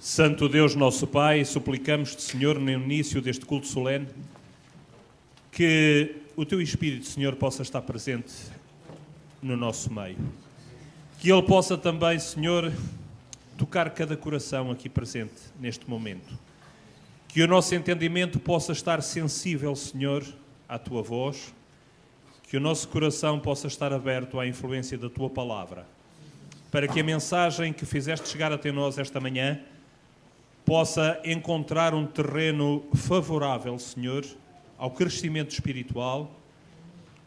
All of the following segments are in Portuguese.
Santo Deus, nosso Pai, suplicamos-te, Senhor, no início deste culto solene, que o Teu Espírito, Senhor, possa estar presente no nosso meio. Que Ele possa também, Senhor, tocar cada coração aqui presente neste momento. Que o nosso entendimento possa estar sensível, Senhor, à Tua voz. Que o nosso coração possa estar aberto à influência da Tua palavra. Para que a mensagem que fizeste chegar até nós esta manhã possa encontrar um terreno favorável, Senhor, ao crescimento espiritual,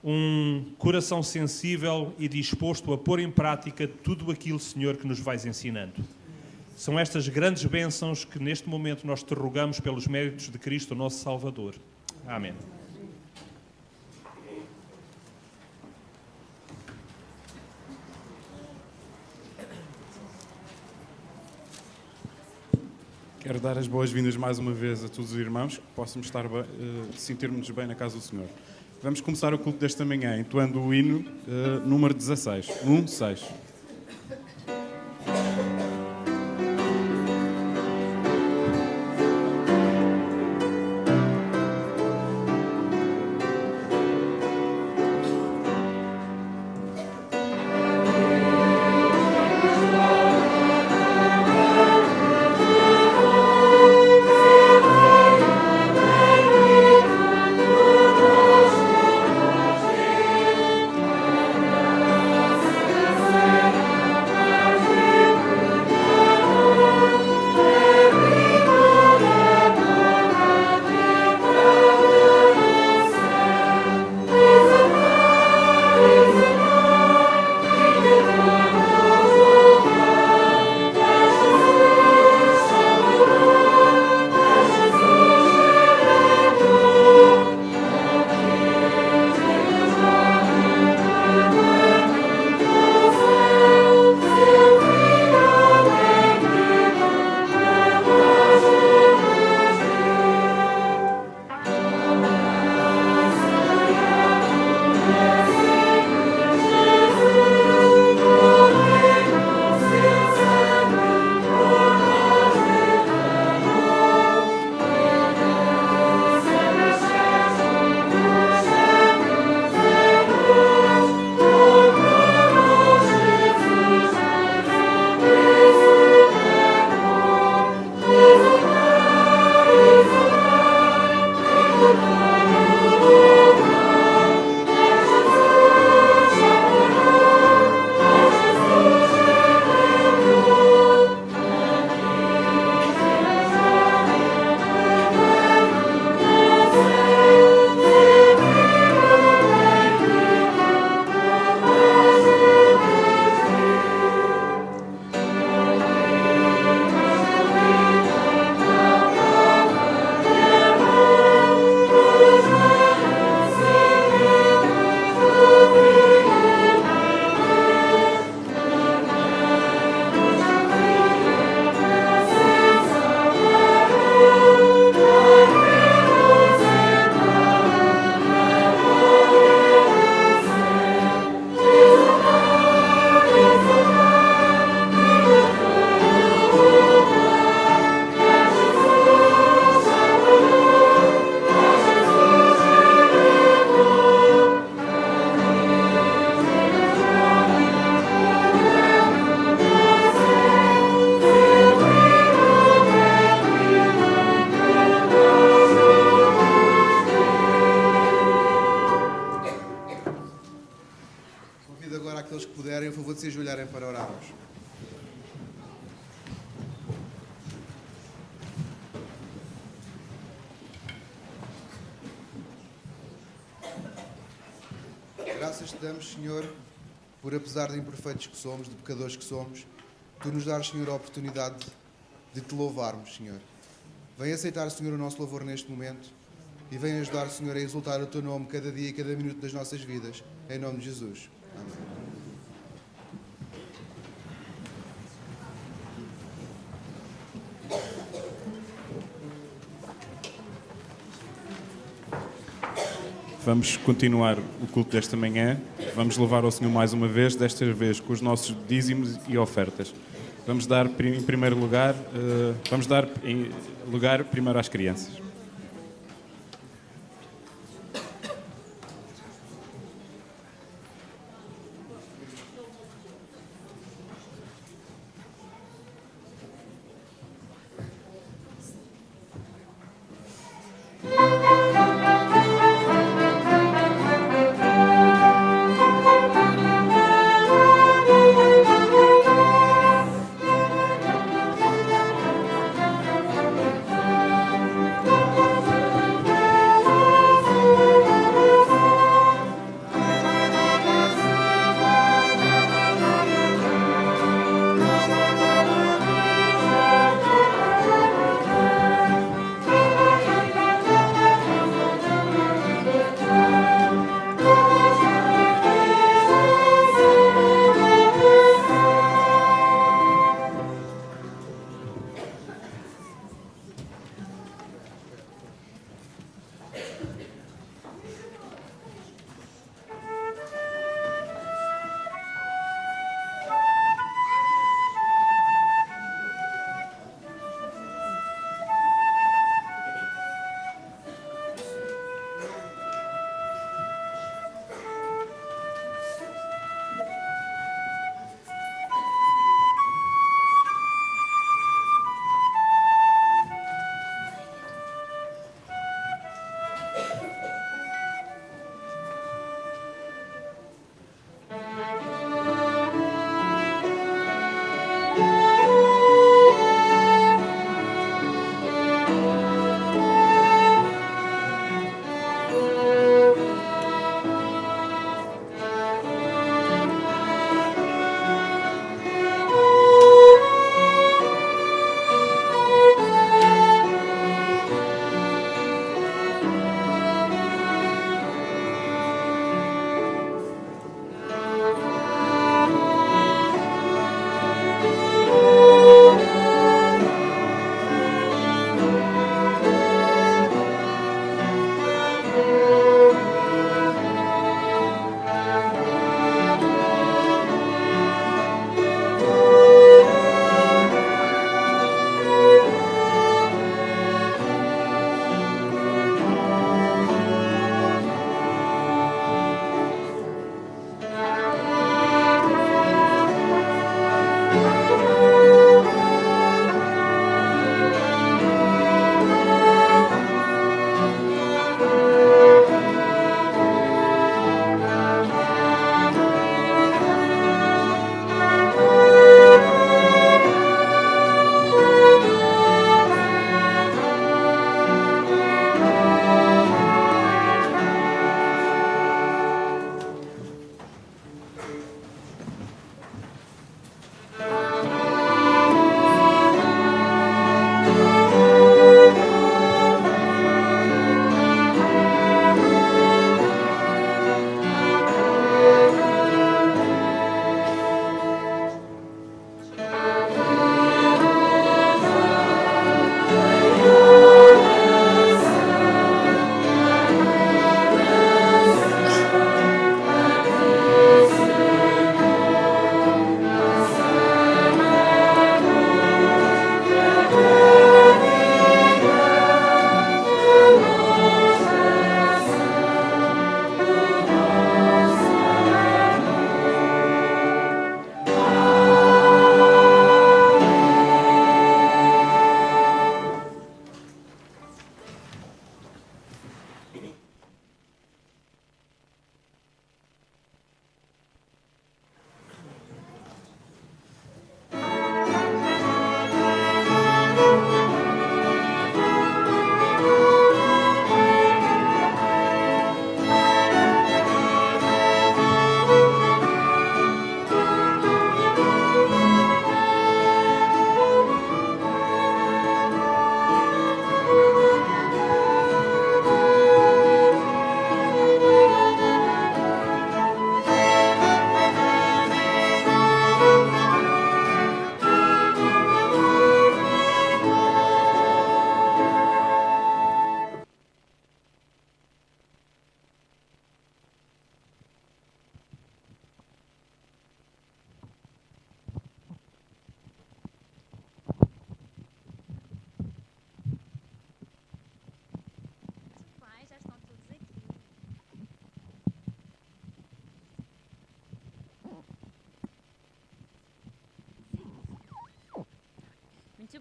um coração sensível e disposto a pôr em prática tudo aquilo, Senhor, que nos vais ensinando. São estas grandes bênçãos que neste momento nós te rogamos pelos méritos de Cristo, o nosso Salvador. Amém. Quero dar as boas-vindas mais uma vez a todos os irmãos, que possamos estar sentirmos bem na casa do Senhor. Vamos começar o culto desta manhã entoando o hino número 16. 1-6. Graças te damos, Senhor, por apesar de imperfeitos que somos, de pecadores que somos, tu nos dás, Senhor, a oportunidade de te louvarmos, Senhor. Vem aceitar, Senhor, o nosso louvor neste momento e vem ajudar, Senhor, a exaltar o teu nome cada dia e cada minuto das nossas vidas. Em nome de Jesus. Amém. Vamos continuar o culto desta manhã. Vamos louvar ao Senhor mais uma vez, desta vez com os nossos dízimos e ofertas. Vamos dar em primeiro lugar, lugar primeiro às crianças.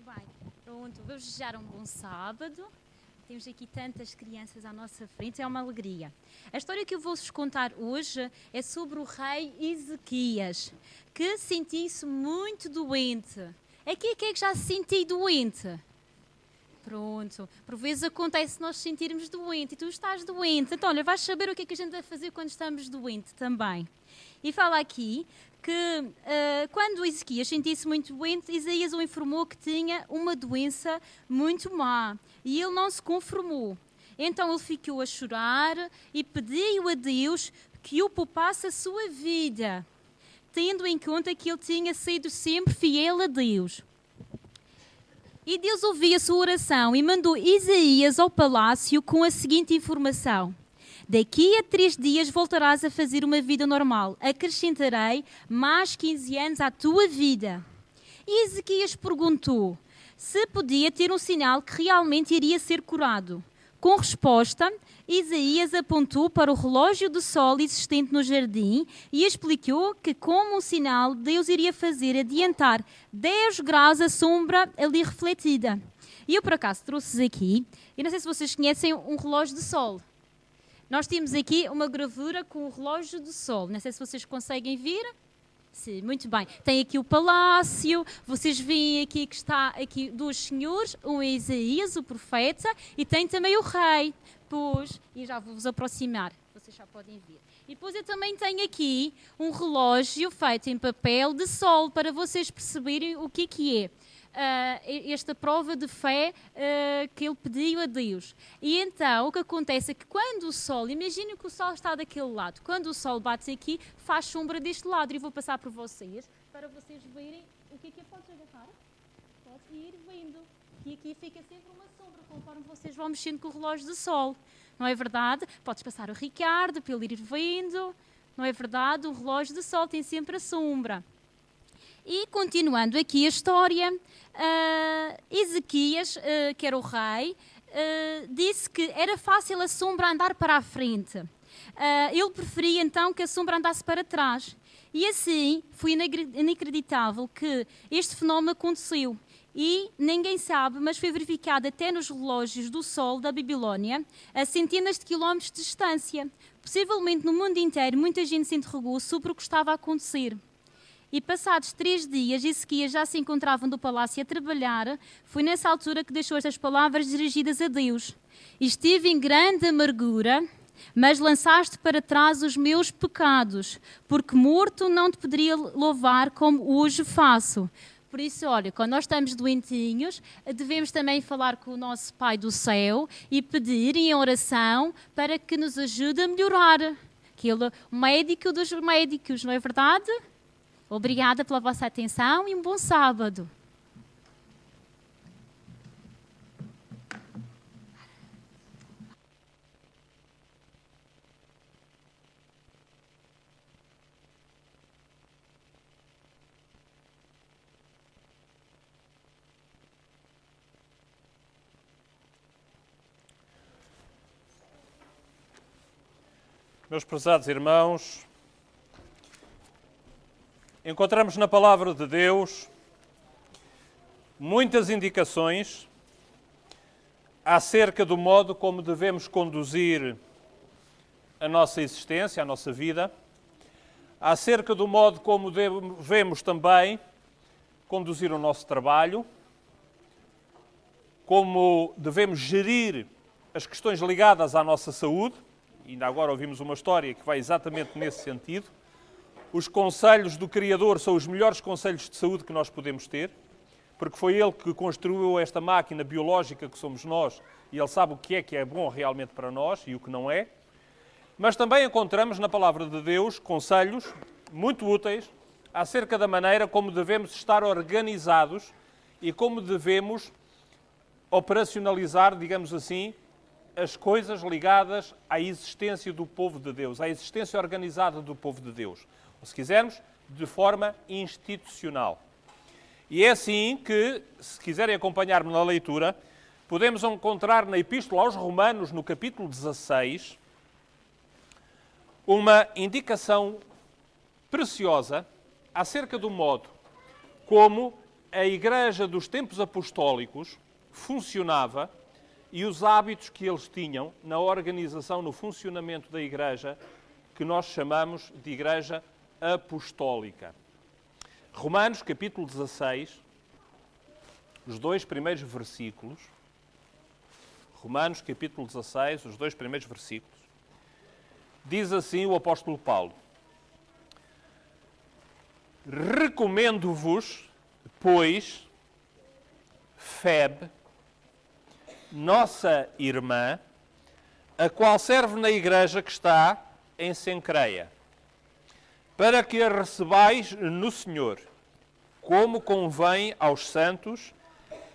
bem. Pronto, vamos desejar um bom sábado. Temos aqui tantas crianças à nossa frente, é uma alegria. A história que eu vou-vos contar hoje é sobre o rei Ezequias, que sentiu-se muito doente. Aqui quem é que já se sentiu doente? Pronto, por vezes acontece nós sentirmos doente e tu estás doente. Então, olha, vais saber o que é que a gente vai fazer quando estamos doentes também. E fala aqui que quando Ezequias sentia-se muito doente, Isaías o informou que tinha uma doença muito má e ele não se conformou. Então ele ficou a chorar e pediu a Deus que o poupasse a sua vida, tendo em conta que ele tinha sido sempre fiel a Deus. E Deus ouviu a sua oração e mandou Isaías ao palácio com a seguinte informação: daqui a 3 dias voltarás a fazer uma vida normal. Acrescentarei mais 15 anos à tua vida. E Ezequias perguntou se podia ter um sinal que realmente iria ser curado. Com resposta, Isaías apontou para o relógio do sol existente no jardim e explicou que, como um sinal, Deus iria fazer adiantar 10 graus a sombra ali refletida. E eu, por acaso, trouxe aqui, e não sei se vocês conhecem um relógio de sol. Nós temos aqui uma gravura com o relógio do sol. Não sei se vocês conseguem ver. Sim, muito bem. Tem aqui o palácio. Vocês veem aqui que está aqui 2 senhores, um é Isaías, o profeta, e tem também o rei. Pois, e já vou-vos aproximar. Vocês já podem ver. E depois eu também tenho aqui um relógio feito em papel de sol para vocês perceberem o que é. Esta prova de fé que ele pediu a Deus. E então o que acontece é que quando o sol, imaginem que o sol está daquele lado, quando o sol bate aqui, faz sombra deste lado. E vou passar por vocês, para vocês verem o que é podes agarrar. Podes ir vendo. E aqui fica sempre uma sombra, conforme vocês vão mexendo com o relógio do sol. Não é verdade? Podes passar o Ricardo para ele ir vendo. Não é verdade? O relógio do sol tem sempre a sombra. E continuando aqui a história, Ezequias, que era o rei, disse que era fácil a sombra andar para a frente. Ele preferia então que a sombra andasse para trás. E assim foi inacreditável que este fenómeno aconteceu. E ninguém sabe, mas foi verificado até nos relógios do sol da Babilónia, a centenas de quilómetros de distância. Possivelmente no mundo inteiro, muita gente se interrogou sobre o que estava a acontecer. E passados 3 dias, Ezequias já se encontrava no palácio a trabalhar. Foi nessa altura que deixou estas palavras dirigidas a Deus: estive em grande amargura, mas lançaste para trás os meus pecados, porque morto não te poderia louvar como hoje faço. Por isso, olha, quando nós estamos doentinhos, devemos também falar com o nosso Pai do céu e pedir em oração para que nos ajude a melhorar. Aquele médico dos médicos, não é verdade? Obrigada pela vossa atenção e um bom sábado. Meus prezados irmãos, encontramos na Palavra de Deus muitas indicações acerca do modo como devemos conduzir a nossa existência, a nossa vida, acerca do modo como devemos também conduzir o nosso trabalho, como devemos gerir as questões ligadas à nossa saúde. Ainda agora ouvimos uma história que vai exatamente nesse sentido. Os conselhos do Criador são os melhores conselhos de saúde que nós podemos ter, porque foi Ele que construiu esta máquina biológica que somos nós, e Ele sabe o que é bom realmente para nós e o que não é. Mas também encontramos na Palavra de Deus conselhos muito úteis acerca da maneira como devemos estar organizados e como devemos operacionalizar, digamos assim, as coisas ligadas à existência do povo de Deus, à existência organizada do povo de Deus. Ou, se quisermos, de forma institucional. E é assim que, se quiserem acompanhar-me na leitura, podemos encontrar na Epístola aos Romanos, no capítulo 16, uma indicação preciosa acerca do modo como a Igreja dos tempos apostólicos funcionava e os hábitos que eles tinham na organização, no funcionamento da Igreja, que nós chamamos de Igreja Apostólica. Romanos, capítulo 16, os 2 primeiros versículos. Romanos, capítulo 16, os 2 primeiros versículos. Diz assim o apóstolo Paulo: recomendo-vos, pois, Febe, nossa irmã, a qual serve na igreja que está em Cencreia, para que a recebais no Senhor, como convém aos santos,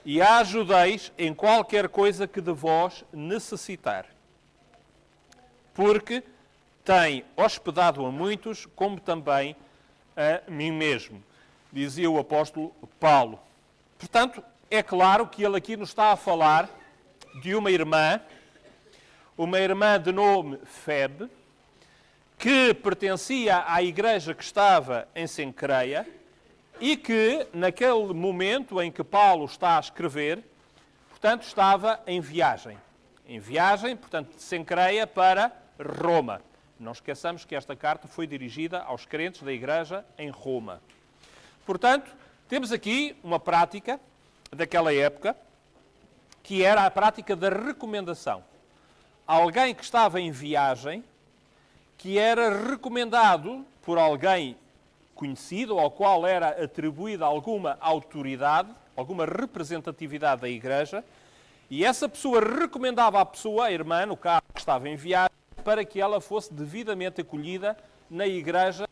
e a ajudeis em qualquer coisa que de vós necessitar. Porque tem hospedado a muitos, como também a mim mesmo, dizia o apóstolo Paulo. Portanto, é claro que ele aqui nos está a falar de uma irmã de nome Febe, que pertencia à igreja que estava em Cencreia e que, naquele momento em que Paulo está a escrever, portanto, estava em viagem. Em viagem, portanto, de Cencreia para Roma. Não esqueçamos que esta carta foi dirigida aos crentes da igreja em Roma. Portanto, temos aqui uma prática daquela época, que era a prática da recomendação. Alguém que estava em viagem, que era recomendado por alguém conhecido, ao qual era atribuída alguma autoridade, alguma representatividade da igreja, e essa pessoa recomendava à pessoa, a irmã, no caso que estava em viagem, para que ela fosse devidamente acolhida na igreja.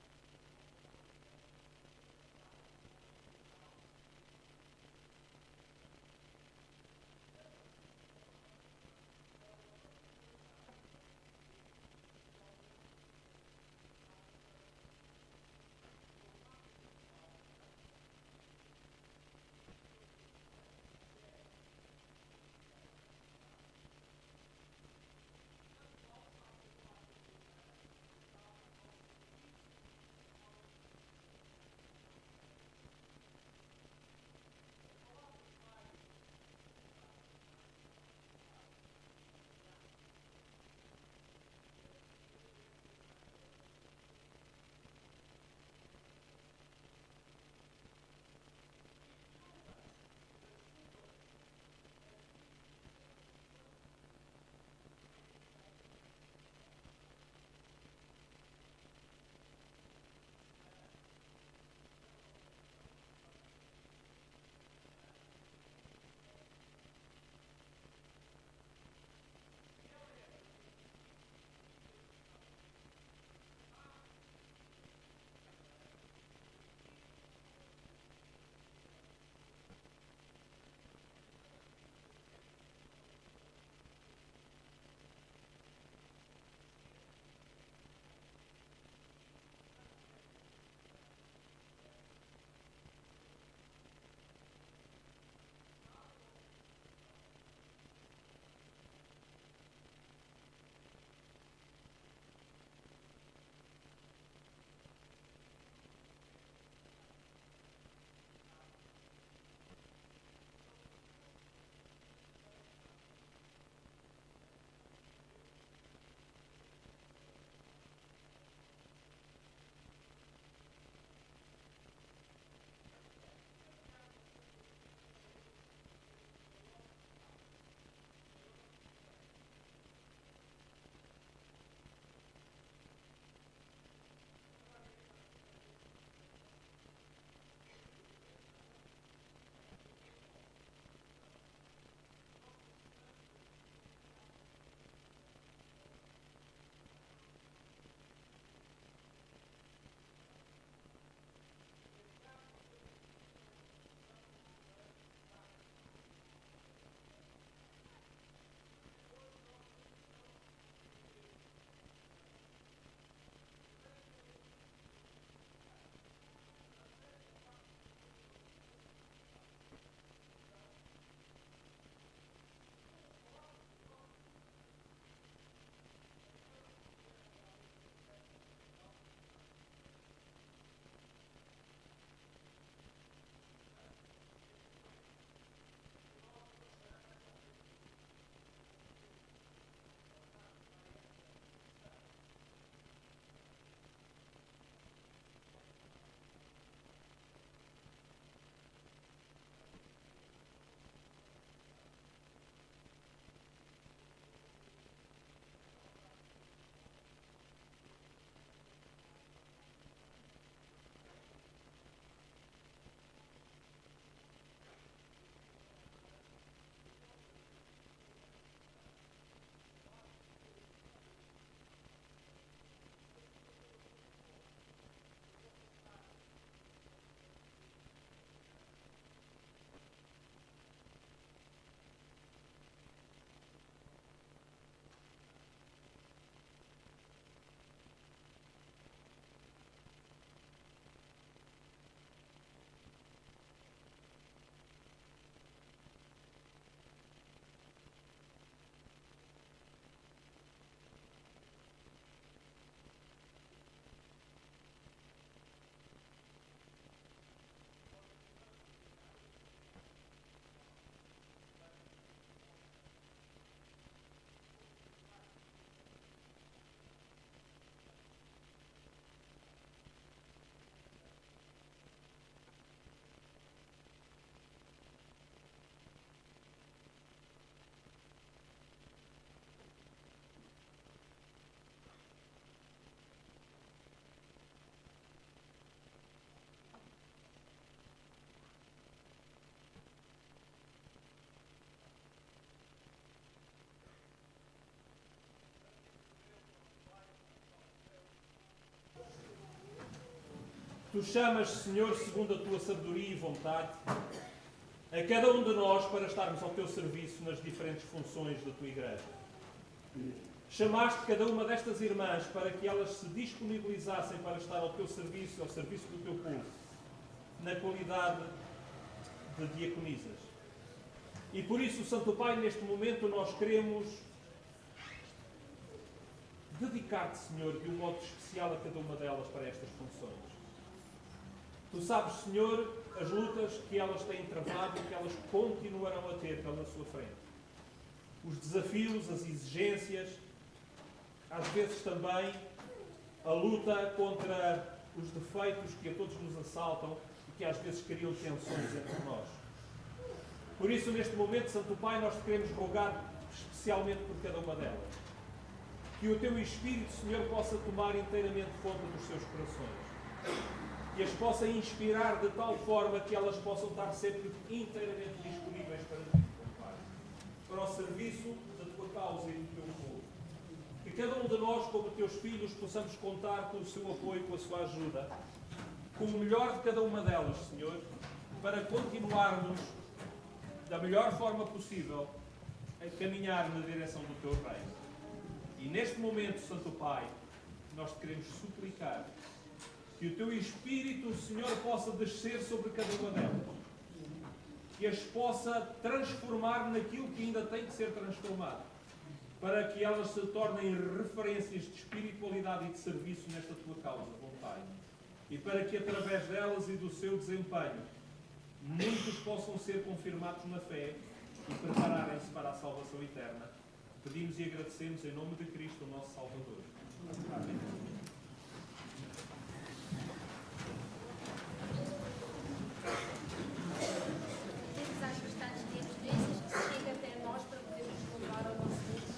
Tu chamas, Senhor, segundo a tua sabedoria e vontade, a cada um de nós para estarmos ao teu serviço nas diferentes funções da tua igreja. Chamaste cada uma destas irmãs para que elas se disponibilizassem para estar ao teu serviço, ao serviço do teu povo, na qualidade de diaconisas. E por isso, Santo Pai, neste momento nós queremos dedicar-te, Senhor, de um modo especial a cada uma delas para estas funções. Tu sabes, Senhor, as lutas que elas têm travado e que elas continuarão a ter pela sua frente. Os desafios, as exigências, às vezes também a luta contra os defeitos que a todos nos assaltam e que às vezes criam tensões entre nós. Por isso, neste momento, Santo Pai, nós te queremos rogar especialmente por cada uma delas. Que o teu Espírito, Senhor, possa tomar inteiramente conta dos seus corações. Que as possa inspirar de tal forma que elas possam estar sempre inteiramente disponíveis para ti, Pai. Para o serviço da tua causa e do teu povo. Que cada um de nós, como teus filhos, possamos contar com o seu apoio, com a sua ajuda, com o melhor de cada uma delas, Senhor, para continuarmos da melhor forma possível a caminhar na direção do teu reino. E neste momento, Santo Pai, nós te queremos suplicar que o teu Espírito, Senhor, possa descer sobre cada uma delas. Que as possa transformar naquilo que ainda tem que ser transformado. Para que elas se tornem referências de espiritualidade e de serviço nesta tua causa, bom Pai. E para que através delas e do seu desempenho, muitos possam ser confirmados na fé e prepararem-se para a salvação eterna. Pedimos e agradecemos em nome de Cristo, o nosso Salvador. Amém. Temos às bastantes evidências que se chega até nós para podermos contar ao nosso Deus.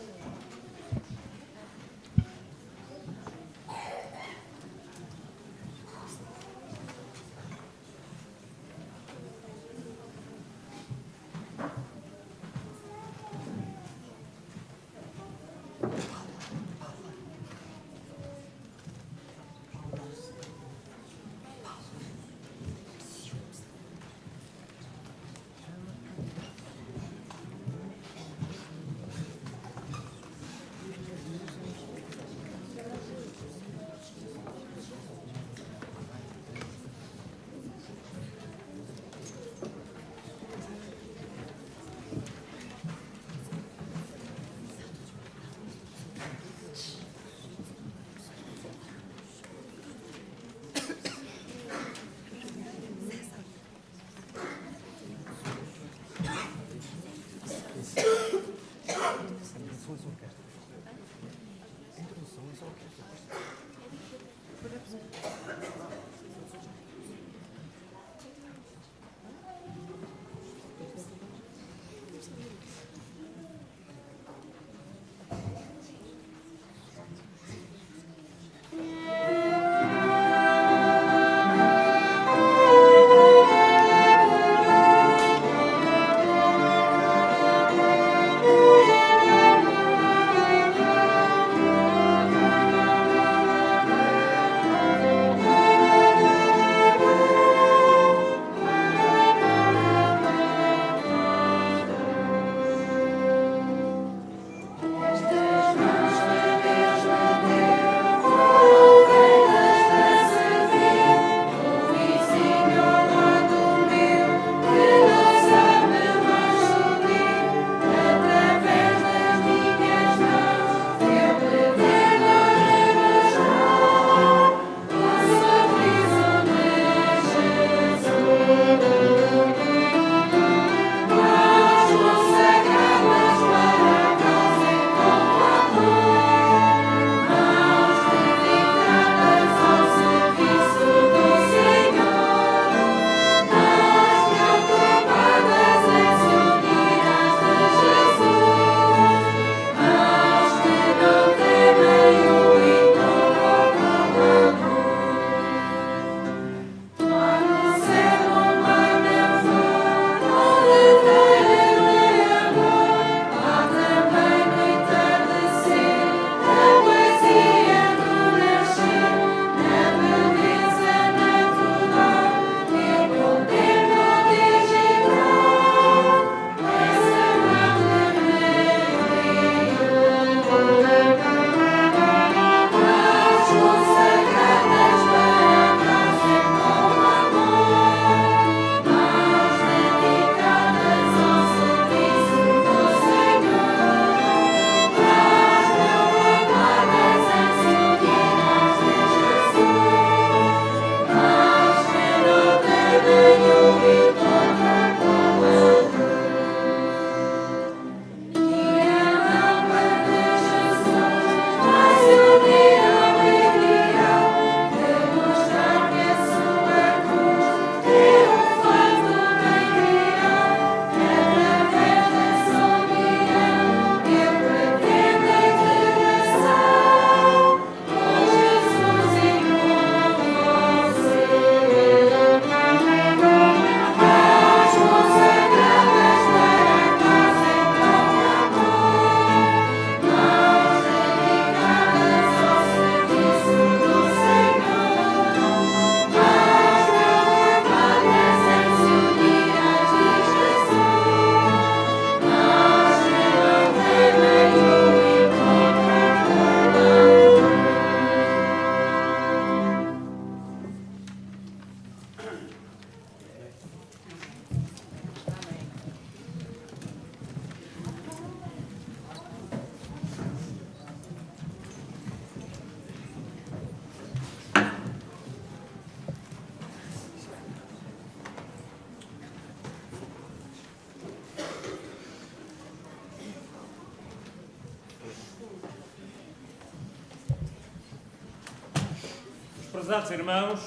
Prezados irmãos,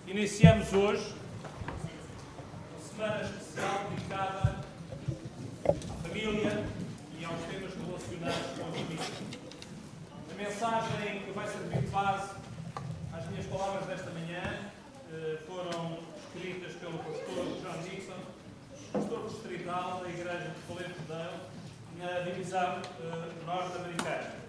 iniciamos hoje uma semana especial dedicada à família e aos temas relacionados com a família. A mensagem que vai servir de base às minhas palavras desta manhã foram escritas pelo pastor John Dixon, pastor distrital da Igreja de Colete de Dão, na divisão norte-americana.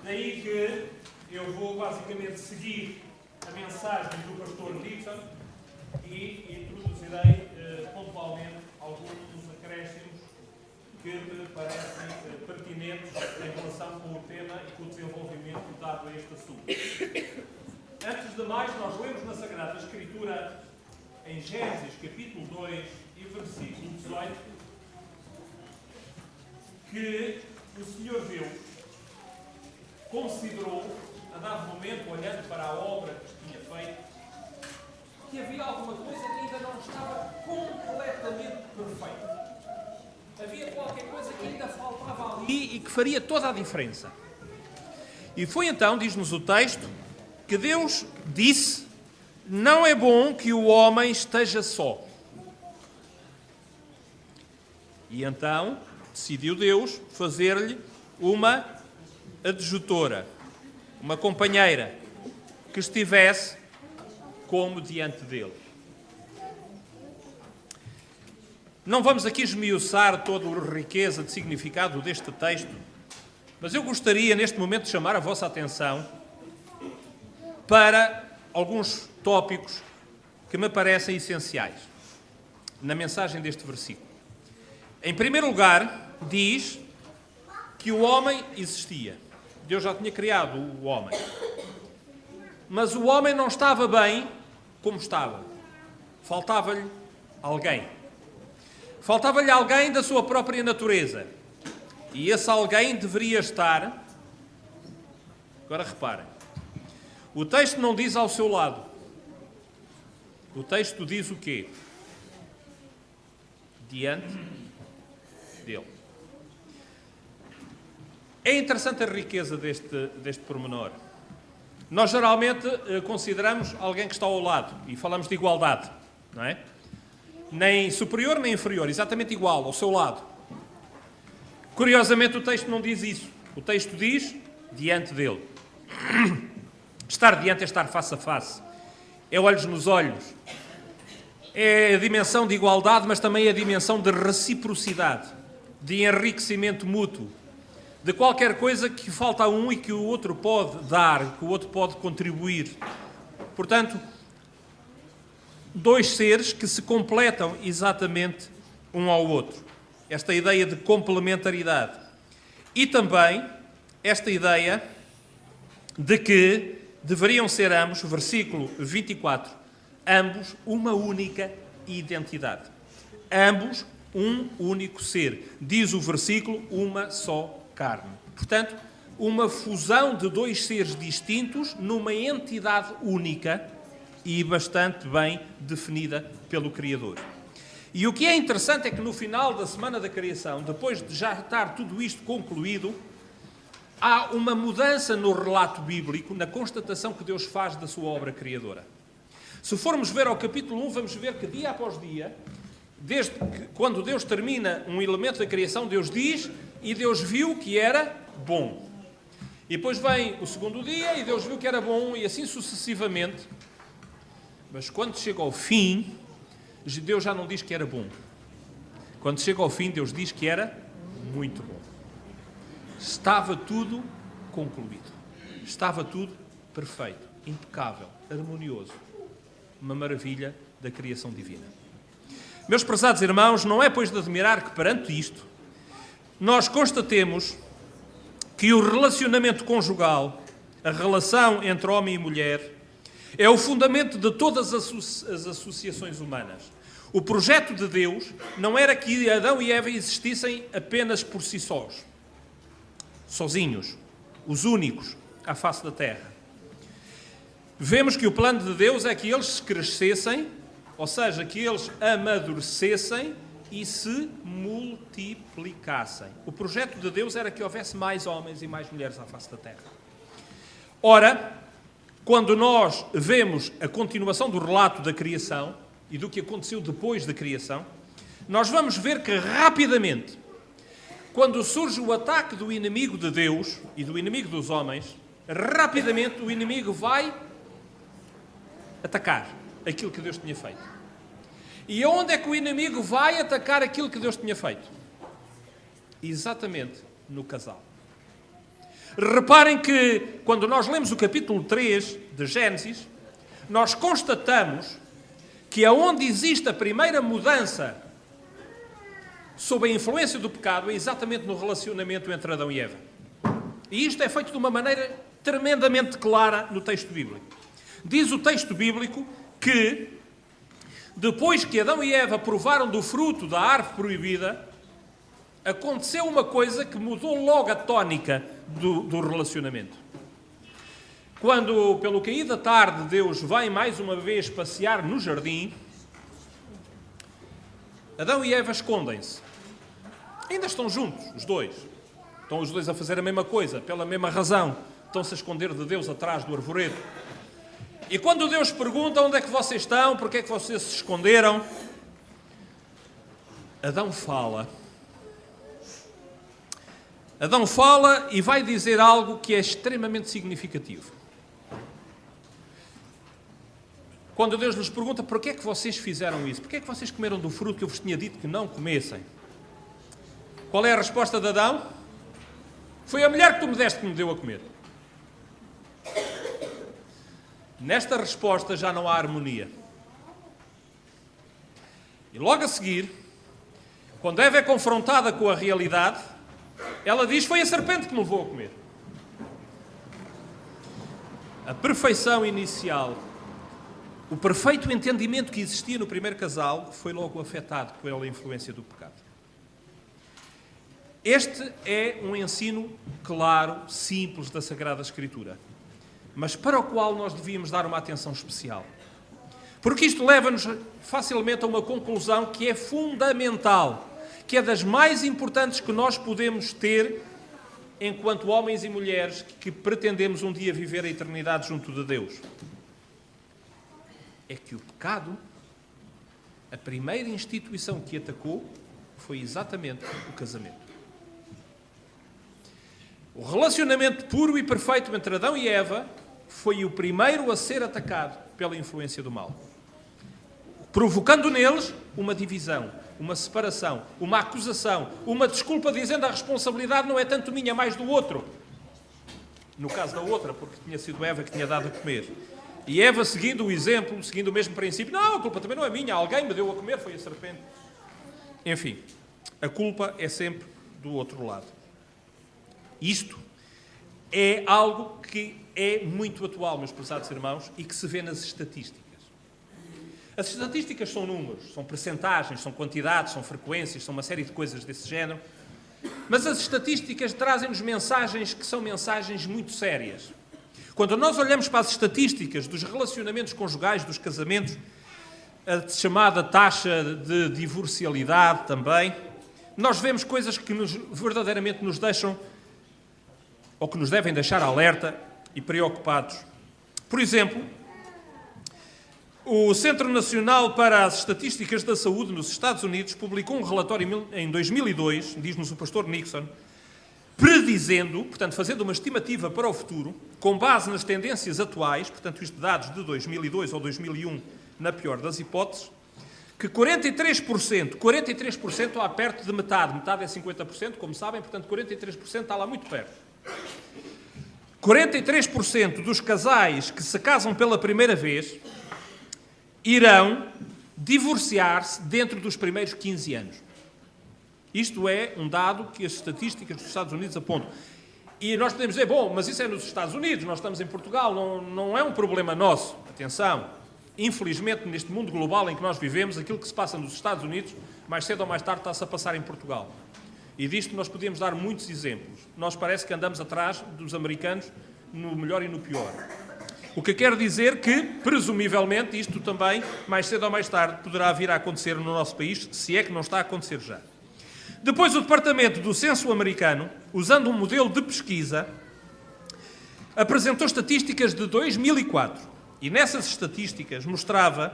Daí que eu vou basicamente seguir a mensagem do pastor Dixon e introduzirei pontualmente alguns dos acréscimos que me parecem pertinentes em relação com o tema e com o desenvolvimento dado a este assunto. Antes de mais, nós lemos na Sagrada Escritura, em Gênesis capítulo 2 e versículo 18, que o Senhor Deus considerou, a dado momento, olhando para a obra que tinha feito, que havia alguma coisa que ainda não estava completamente perfeita. Havia qualquer coisa que ainda faltava ali e que faria toda a diferença. E foi então, diz-nos o texto, que Deus disse: não é bom que o homem esteja só. E então decidiu Deus fazer-lhe uma adjutora, uma companheira, que estivesse como diante dele. Não vamos aqui esmiuçar toda a riqueza de significado deste texto, mas eu gostaria neste momento de chamar a vossa atenção para alguns tópicos que me parecem essenciais na mensagem deste versículo. Em primeiro lugar, diz que o homem existia. Deus já tinha criado o homem. Mas o homem não estava bem como estava. Faltava-lhe alguém. Faltava-lhe alguém da sua própria natureza. E esse alguém deveria estar... Agora reparem. O texto não diz ao seu lado. O texto diz o quê? Diante dele. É interessante a riqueza deste pormenor. Nós geralmente consideramos alguém que está ao lado e falamos de igualdade, não é? Nem superior nem inferior, exatamente igual, ao seu lado. Curiosamente o texto não diz isso. O texto diz diante dele. Estar diante é estar face a face. É olhos nos olhos. É a dimensão de igualdade, mas também a dimensão de reciprocidade, de enriquecimento mútuo, de qualquer coisa que falta a um e que o outro pode dar, que o outro pode contribuir. Portanto, dois seres que se completam exatamente um ao outro. Esta ideia de complementaridade. E também esta ideia de que deveriam ser ambos, versículo 24, ambos uma única identidade. Ambos um único ser. Diz o versículo, uma só carne. Portanto, uma fusão de dois seres distintos numa entidade única e bastante bem definida pelo Criador. E o que é interessante é que no final da Semana da Criação, depois de já estar tudo isto concluído, há uma mudança no relato bíblico, na constatação que Deus faz da sua obra criadora. Se formos ver ao capítulo 1, vamos ver que dia após dia, desde que, quando Deus termina um elemento da criação, Deus diz, e Deus viu que era bom. E depois vem o segundo dia, e Deus viu que era bom, e assim sucessivamente. Mas quando chega ao fim, Deus já não diz que era bom. Quando chega ao fim, Deus diz que era muito bom. Estava tudo concluído. Estava tudo perfeito, impecável, harmonioso. Uma maravilha da criação divina. Meus prezados irmãos, não é pois de admirar que perante isto nós constatemos que o relacionamento conjugal, a relação entre homem e mulher, é o fundamento de todas as associações humanas. O projeto de Deus não era que Adão e Eva existissem apenas por si sós, sozinhos, os únicos à face da terra. Vemos que o plano de Deus é que eles crescessem, ou seja, que eles amadurecessem e se multiplicassem. O projeto de Deus era que houvesse mais homens e mais mulheres à face da terra. Ora, quando nós vemos a continuação do relato da criação e do que aconteceu depois da criação, nós vamos ver que rapidamente, quando surge o ataque do inimigo de Deus e do inimigo dos homens, rapidamente o inimigo vai atacar aquilo que Deus tinha feito. E onde é que o inimigo vai atacar aquilo que Deus tinha feito? Exatamente no casal. Reparem que, quando nós lemos o capítulo 3 de Gênesis, nós constatamos que aonde existe a primeira mudança sob a influência do pecado é exatamente no relacionamento entre Adão e Eva. E isto é feito de uma maneira tremendamente clara no texto bíblico. Diz o texto bíblico que, depois que Adão e Eva provaram do fruto da árvore proibida, aconteceu uma coisa que mudou logo a tónica do relacionamento. Quando, pelo cair da tarde, Deus vai mais uma vez passear no jardim, Adão e Eva escondem-se. Ainda estão juntos, os dois. Estão os dois a fazer a mesma coisa, pela mesma razão. Estão-se a esconder de Deus atrás do arvoredo. E quando Deus pergunta onde é que vocês estão, porque é que vocês se esconderam, Adão fala. Adão fala e vai dizer algo que é extremamente significativo. Quando Deus lhes pergunta porquê é que vocês fizeram isso, porquê é que vocês comeram do fruto que eu vos tinha dito que não comessem, qual é a resposta de Adão? Foi a mulher que tu me deste que me deu a comer. Nesta resposta já não há harmonia. E logo a seguir, quando Eva é confrontada com a realidade, ela diz, foi a serpente que me levou a comer. A perfeição inicial, o perfeito entendimento que existia no primeiro casal, foi logo afetado pela influência do pecado. Este é um ensino claro, simples da Sagrada Escritura, mas para o qual nós devíamos dar uma atenção especial. Porque isto leva-nos facilmente a uma conclusão que é fundamental, que é das mais importantes que nós podemos ter enquanto homens e mulheres que pretendemos um dia viver a eternidade junto de Deus. É que o pecado, a primeira instituição que atacou, foi exatamente o casamento. O relacionamento puro e perfeito entre Adão e Eva foi o primeiro a ser atacado pela influência do mal, provocando neles uma divisão, uma separação, uma acusação, uma desculpa dizendo a responsabilidade não é tanto minha, mais do outro. No caso da outra, porque tinha sido Eva que tinha dado a comer. E Eva, seguindo o exemplo, seguindo o mesmo princípio, não, a culpa também não é minha, alguém me deu a comer, foi a serpente. Enfim, a culpa é sempre do outro lado. Isto é algo que é muito atual, meus prezados irmãos, e que se vê nas estatísticas. As estatísticas são números, são percentagens, são quantidades, são frequências, são uma série de coisas desse género. Mas as estatísticas trazem-nos mensagens que são mensagens muito sérias. Quando nós olhamos para as estatísticas dos relacionamentos conjugais, dos casamentos, a chamada taxa de divorcialidade também, nós vemos coisas que verdadeiramente nos deixam, ou que nos devem deixar alerta e preocupados. Por exemplo, o Centro Nacional para as Estatísticas da Saúde nos Estados Unidos publicou um relatório em 2002, diz-nos o pastor Nixon, predizendo, portanto, fazendo uma estimativa para o futuro, com base nas tendências atuais, portanto, isto dados de 2002 ou 2001, na pior das hipóteses, que 43% há perto de metade é 50%, como sabem, portanto, 43% está lá muito perto. 43% dos casais que se casam pela primeira vez irão divorciar-se dentro dos primeiros 15 anos. Isto é um dado que as estatísticas dos Estados Unidos apontam. E nós podemos dizer, bom, mas isso é nos Estados Unidos, nós estamos em Portugal, não é um problema nosso. Atenção, infelizmente, neste mundo global em que nós vivemos, aquilo que se passa nos Estados Unidos, mais cedo ou mais tarde está-se a passar em Portugal. E disto nós podemos dar muitos exemplos. Nós parece que andamos atrás dos americanos no melhor e no pior. O que quer dizer que, presumivelmente, isto também, mais cedo ou mais tarde, poderá vir a acontecer no nosso país, se é que não está a acontecer já. Depois, o Departamento do Censo americano, usando um modelo de pesquisa, apresentou estatísticas de 2004 e nessas estatísticas mostrava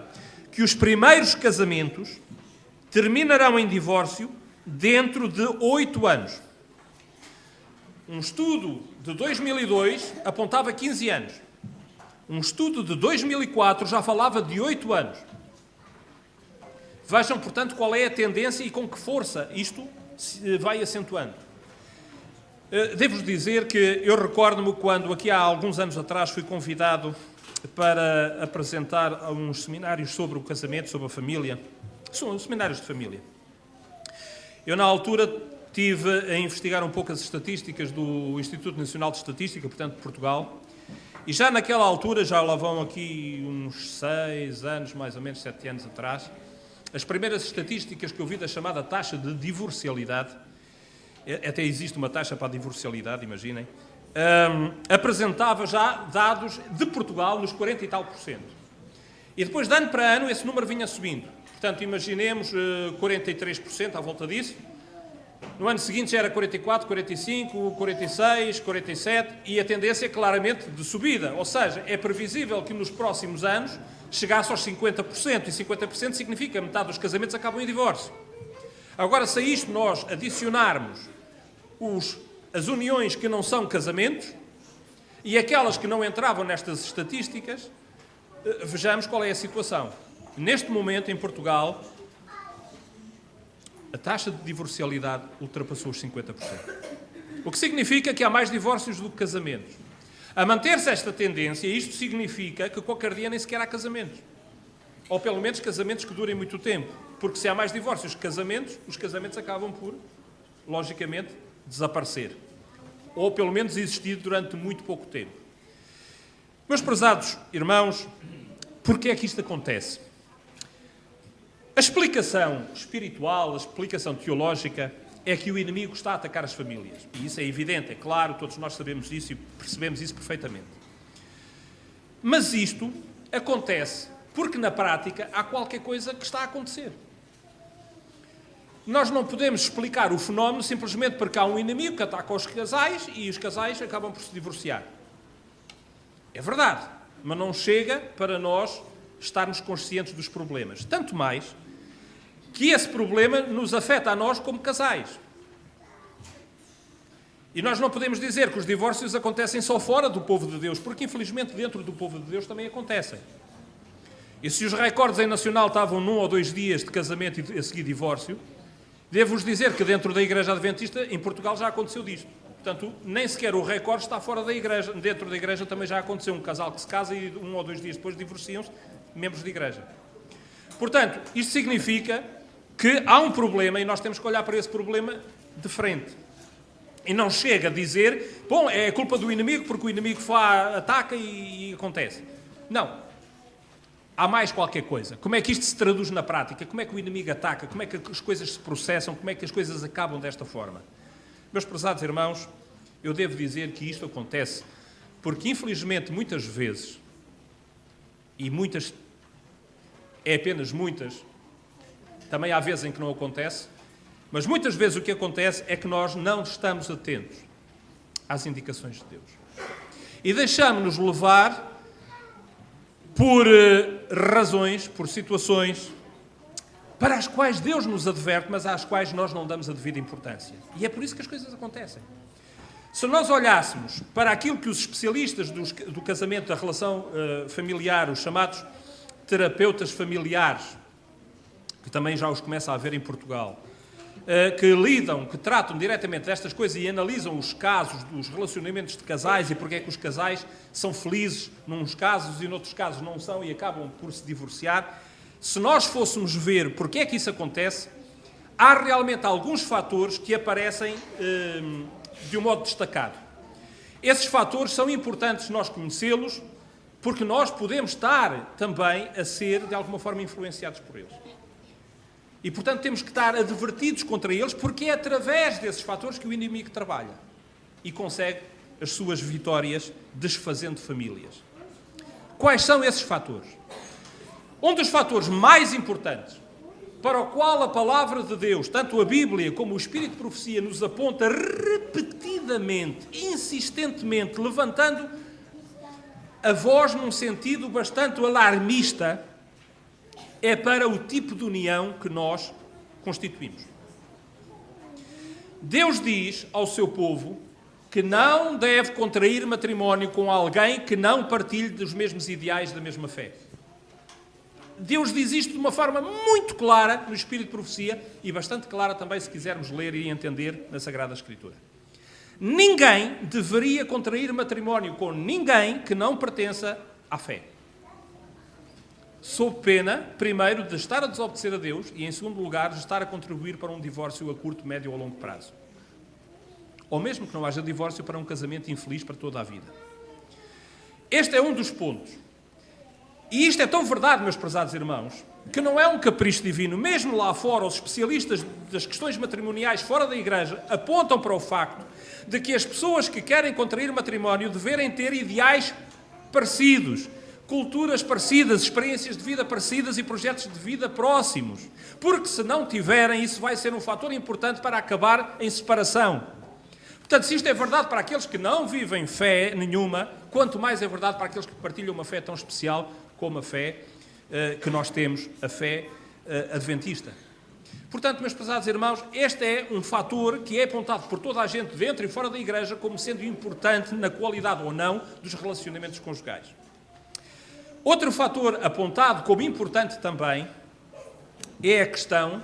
que os primeiros casamentos terminarão em divórcio dentro de 8 anos. Um estudo de 2002 apontava 15 anos. Um estudo de 2004 já falava de 8 anos. Vejam, portanto, qual é a tendência e com que força isto se vai acentuando. Devo-vos dizer que eu recordo-me quando, aqui há alguns anos atrás, fui convidado para apresentar uns seminários sobre o casamento, sobre a família. São seminários de família. Eu, na altura, estive a investigar um pouco as estatísticas do Instituto Nacional de Estatística, portanto, de Portugal, e já naquela altura, já lá vão aqui uns 6 anos, mais ou menos 7 anos atrás, as primeiras estatísticas que eu vi da chamada taxa de divorcialidade, até existe uma taxa para a divorcialidade, imaginem, apresentava já dados de Portugal nos 40 e tal %. E depois, de ano para ano, esse número vinha subindo. Portanto, imaginemos 43% à volta disso. No ano seguinte já era 44, 45, 46, 47 e a tendência é claramente de subida. Ou seja, é previsível que nos próximos anos chegasse aos 50%. E 50% significa que metade dos casamentos acabam em divórcio. Agora, se a isto nós adicionarmos as uniões que não são casamentos e aquelas que não entravam nestas estatísticas, vejamos qual é a situação. Neste momento, em Portugal, a taxa de divorcialidade ultrapassou os 50%. O que significa que há mais divórcios do que casamentos. A manter-se esta tendência, isto significa que qualquer dia nem sequer há casamentos. Ou pelo menos casamentos que durem muito tempo. Porque se há mais divórcios que casamentos, os casamentos acabam por, logicamente, desaparecer. Ou pelo menos existir durante muito pouco tempo. Meus prezados irmãos, porquê é que isto acontece? A explicação espiritual, a explicação teológica é que o inimigo está a atacar as famílias. E isso é evidente, é claro, todos nós sabemos isso e percebemos isso perfeitamente. Mas isto acontece porque, na prática, há qualquer coisa que está a acontecer. Nós não podemos explicar o fenómeno simplesmente porque há um inimigo que ataca os casais e os casais acabam por se divorciar. É verdade, mas não chega para nós estarmos conscientes dos problemas. Tanto mais que esse problema nos afeta a nós como casais. E nós não podemos dizer que os divórcios acontecem só fora do povo de Deus, porque infelizmente dentro do povo de Deus também acontecem. E se os recordes em Nacional estavam num ou 2 dias de casamento e a seguir divórcio, devo-vos dizer que dentro da Igreja Adventista, em Portugal, já aconteceu disto. Portanto, nem sequer o recorde está fora da Igreja. Dentro da Igreja também já aconteceu um casal que se casa e 1 ou 2 dias depois divorciam-se, membros da Igreja. Portanto, isto significa que há um problema e nós temos que olhar para esse problema de frente. E não chega a dizer, bom, é culpa do inimigo porque o inimigo ataca e acontece. Não. Há mais qualquer coisa. Como é que isto se traduz na prática? Como é que o inimigo ataca? Como é que as coisas se processam? Como é que as coisas acabam desta forma? Meus prezados irmãos, eu devo dizer que isto acontece porque, infelizmente, muitas vezes, e muitas, é apenas muitas, também há vezes em que não acontece, mas muitas vezes o que acontece é que nós não estamos atentos às indicações de Deus. E deixamos-nos levar por razões, por situações para as quais Deus nos adverte, mas às quais nós não damos a devida importância. E é por isso que as coisas acontecem. Se nós olhássemos para aquilo que os especialistas do casamento, da relação familiar, os chamados terapeutas familiares, que também já os começa a haver em Portugal, que tratam diretamente destas coisas e analisam os casos dos relacionamentos de casais e porque é que os casais são felizes nos casos e noutros casos não são e acabam por se divorciar. Se nós fôssemos ver porque é que isso acontece, há realmente alguns fatores que aparecem de um modo destacado. Esses fatores são importantes nós conhecê-los porque nós podemos estar também a ser, de alguma forma, influenciados por eles. E, portanto, temos que estar advertidos contra eles porque é através desses fatores que o inimigo trabalha e consegue as suas vitórias desfazendo famílias. Quais são esses fatores? Um dos fatores mais importantes para o qual a palavra de Deus, tanto a Bíblia como o Espírito de Profecia, nos aponta repetidamente, insistentemente, levantando a voz, num sentido bastante alarmista, é para o tipo de união que nós constituímos. Deus diz ao seu povo que não deve contrair matrimónio com alguém que não partilhe dos mesmos ideais da mesma fé. Deus diz isto de uma forma muito clara no Espírito de Profecia e bastante clara também se quisermos ler e entender na Sagrada Escritura. Ninguém deveria contrair matrimónio com ninguém que não pertença à fé. Sob pena, primeiro, de estar a desobedecer a Deus e, em segundo lugar, de estar a contribuir para um divórcio a curto, médio ou longo prazo. Ou mesmo que não haja divórcio, para um casamento infeliz para toda a vida. Este é um dos pontos. E isto é tão verdade, meus prezados irmãos, que não é um capricho divino. Mesmo lá fora, os especialistas das questões matrimoniais fora da Igreja apontam para o facto de que as pessoas que querem contrair matrimónio deverem ter ideais parecidos, culturas parecidas, experiências de vida parecidas e projetos de vida próximos. Porque se não tiverem, isso vai ser um fator importante para acabar em separação. Portanto, se isto é verdade para aqueles que não vivem fé nenhuma, quanto mais é verdade para aqueles que partilham uma fé tão especial como a fé que nós temos, a fé adventista. Portanto, meus prezados irmãos, este é um fator que é apontado por toda a gente dentro e fora da Igreja como sendo importante na qualidade ou não dos relacionamentos conjugais. Outro fator apontado como importante também é a questão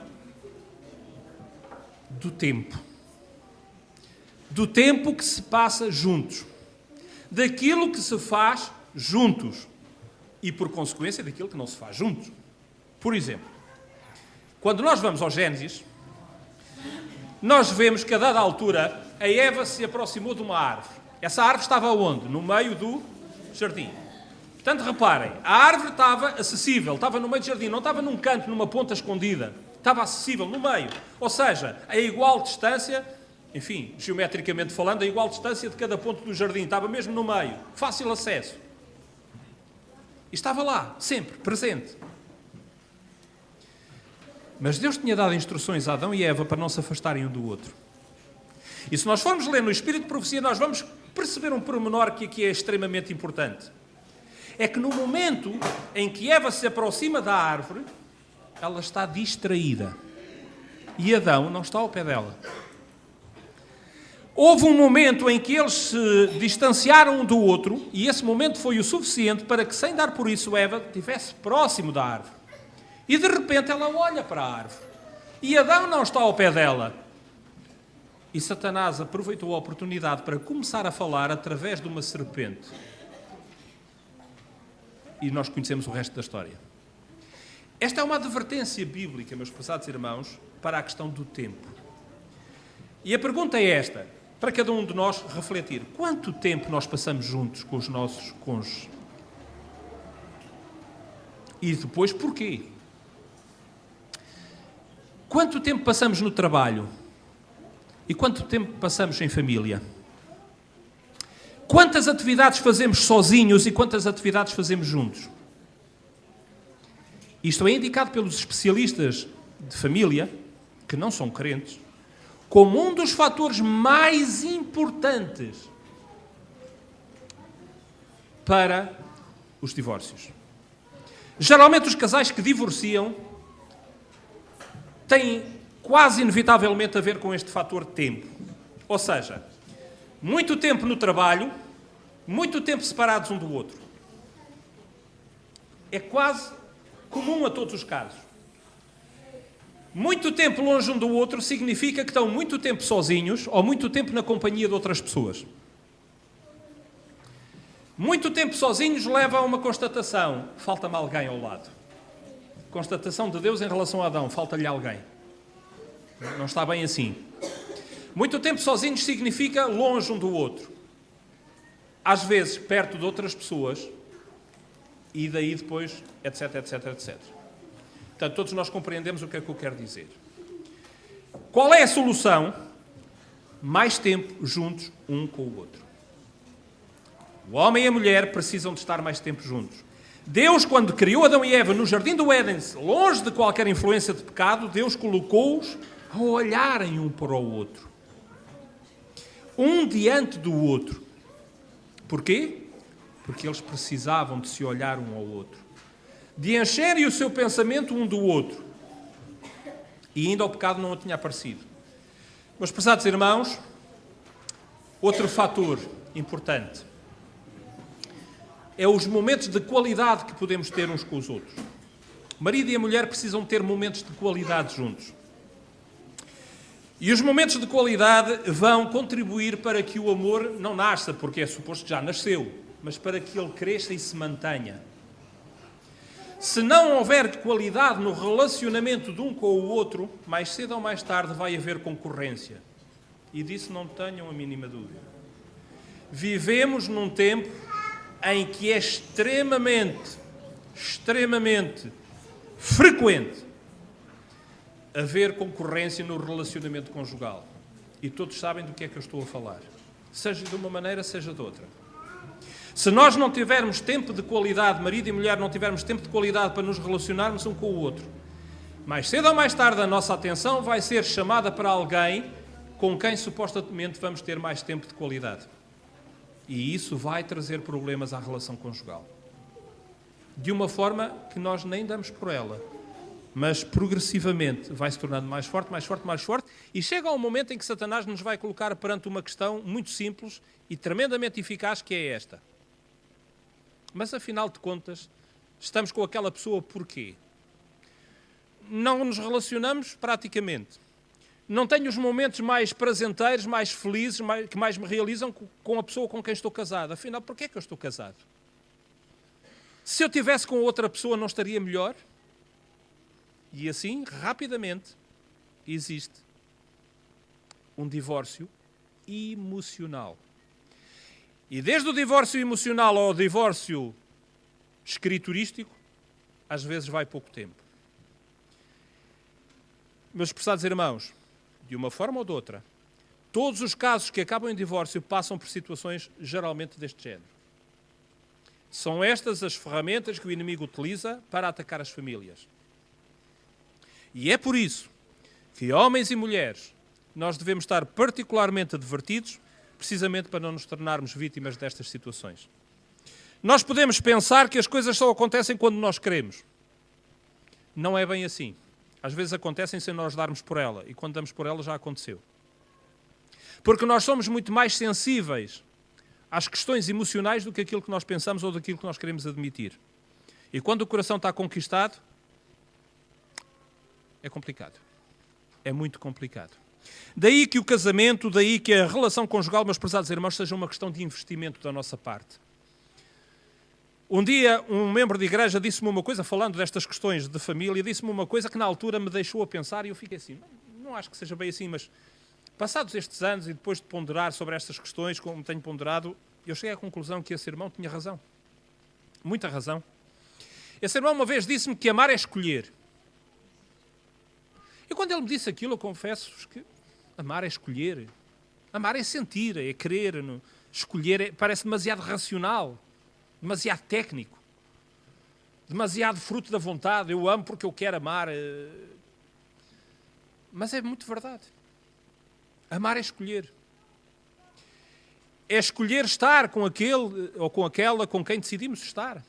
do tempo. Do tempo que se passa juntos. Daquilo que se faz juntos. E, por consequência, daquilo que não se faz juntos. Por exemplo, quando nós vamos ao Gênesis, nós vemos que, a dada altura, a Eva se aproximou de uma árvore. Essa árvore estava onde? No meio do jardim. Portanto, reparem, a árvore estava acessível, estava no meio do jardim, não estava num canto, numa ponta escondida. Estava acessível, no meio. Ou seja, a igual distância, enfim, geometricamente falando, a igual distância de cada ponto do jardim. Estava mesmo no meio. Fácil acesso. E estava lá, sempre, presente. Mas Deus tinha dado instruções a Adão e Eva para não se afastarem um do outro. E se nós formos ler no Espírito de Profecia, nós vamos perceber um pormenor que aqui é extremamente importante. É que no momento em que Eva se aproxima da árvore, ela está distraída. E Adão não está ao pé dela. Houve um momento em que eles se distanciaram um do outro, e esse momento foi o suficiente para que, sem dar por isso, Eva estivesse próximo da árvore. E de repente ela olha para a árvore. E Adão não está ao pé dela. E Satanás aproveitou a oportunidade para começar a falar através de uma serpente. E nós conhecemos o resto da história. Esta é uma advertência bíblica, meus prezados irmãos, para a questão do tempo. E a pergunta é esta, para cada um de nós refletir. Quanto tempo nós passamos juntos com os nossos cônjuges? E depois, porquê? Quanto tempo passamos no trabalho? E quanto tempo passamos em família? Quantas atividades fazemos sozinhos e quantas atividades fazemos juntos? Isto é indicado pelos especialistas de família, que não são crentes, como um dos fatores mais importantes para os divórcios. Geralmente os casais que divorciam têm quase inevitavelmente a ver com este fator tempo. Ou seja, muito tempo no trabalho, muito tempo separados um do outro. É quase comum a todos os casos. Muito tempo longe um do outro significa que estão muito tempo sozinhos ou muito tempo na companhia de outras pessoas. Muito tempo sozinhos leva a uma constatação: falta-me alguém ao lado. Constatação de Deus em relação a Adão: falta-lhe alguém. Não está bem assim. Muito tempo sozinhos significa longe um do outro. Às vezes perto de outras pessoas e daí depois, etc, etc, etc. Portanto, todos nós compreendemos o que é que eu quero dizer. Qual é a solução? Mais tempo juntos um com o outro. O homem e a mulher precisam de estar mais tempo juntos. Deus, quando criou Adão e Eva no jardim do Éden, longe de qualquer influência de pecado, Deus colocou-os a olharem um para o outro. Um diante do outro. Porquê? porque eles precisavam de se olhar um ao outro, de encherem o seu pensamento um do outro. E ainda o pecado não tinha aparecido. Meus prezados irmãos, outro fator importante é os momentos de qualidade que podemos ter uns com os outros. O marido e a mulher precisam ter momentos de qualidade juntos. E os momentos de qualidade vão contribuir para que o amor não nasça, porque é suposto que já nasceu, mas para que ele cresça e se mantenha. Se não houver qualidade no relacionamento de um com o outro, mais cedo ou mais tarde vai haver concorrência. E disso não tenham a mínima dúvida. Vivemos num tempo em que é extremamente frequente haver concorrência no relacionamento conjugal. E todos sabem do que é que eu estou a falar. Seja de uma maneira, seja de outra. Se nós não tivermos tempo de qualidade, marido e mulher não tivermos tempo de qualidade para nos relacionarmos um com o outro, mais cedo ou mais tarde a nossa atenção vai ser chamada para alguém com quem supostamente vamos ter mais tempo de qualidade. E isso vai trazer problemas à relação conjugal. De uma forma que nós nem damos por ela, mas progressivamente vai se tornando mais forte, e chega a um momento em que Satanás nos vai colocar perante uma questão muito simples e tremendamente eficaz, que é esta. Mas, afinal de contas, estamos com aquela pessoa porquê? Não nos relacionamos praticamente. Não tenho os momentos mais prazenteiros, mais felizes, que mais me realizam com a pessoa com quem estou casado. Afinal, porquê é que eu estou casado? Se eu tivesse com outra pessoa, não estaria melhor? E assim, rapidamente, existe um divórcio emocional. E desde o divórcio emocional ao divórcio escriturístico, às vezes vai pouco tempo. Meus prezados irmãos, de uma forma ou de outra, todos os casos que acabam em divórcio passam por situações geralmente deste género. São estas as ferramentas que o inimigo utiliza para atacar as famílias. E é por isso que homens e mulheres, nós devemos estar particularmente advertidos, precisamente para não nos tornarmos vítimas destas situações. Nós podemos pensar que as coisas só acontecem quando nós queremos. Não é bem assim. Às vezes acontecem sem nós darmos por ela, e quando damos por ela já aconteceu. Porque nós somos muito mais sensíveis às questões emocionais do que aquilo que nós pensamos ou daquilo que nós queremos admitir. E quando o coração está conquistado, é complicado. É muito complicado. Daí que o casamento, daí que a relação conjugal, meus prezados irmãos, seja uma questão de investimento da nossa parte. Um dia, um membro de igreja disse-me uma coisa, falando destas questões de família, disse-me uma coisa que na altura me deixou a pensar e eu fiquei assim, não acho que seja bem assim, mas passados estes anos e depois de ponderar sobre estas questões, como tenho ponderado, eu cheguei à conclusão que esse irmão tinha razão. Muita razão. Esse irmão uma vez disse-me que amar é escolher. E quando ele me disse aquilo, eu confesso-vos que amar é escolher. Amar é sentir, é querer. Escolher parece demasiado racional, demasiado técnico, demasiado fruto da vontade. Eu amo porque eu quero amar. Mas é muito verdade. Amar é escolher. É escolher estar com aquele ou com aquela com quem decidimos estar.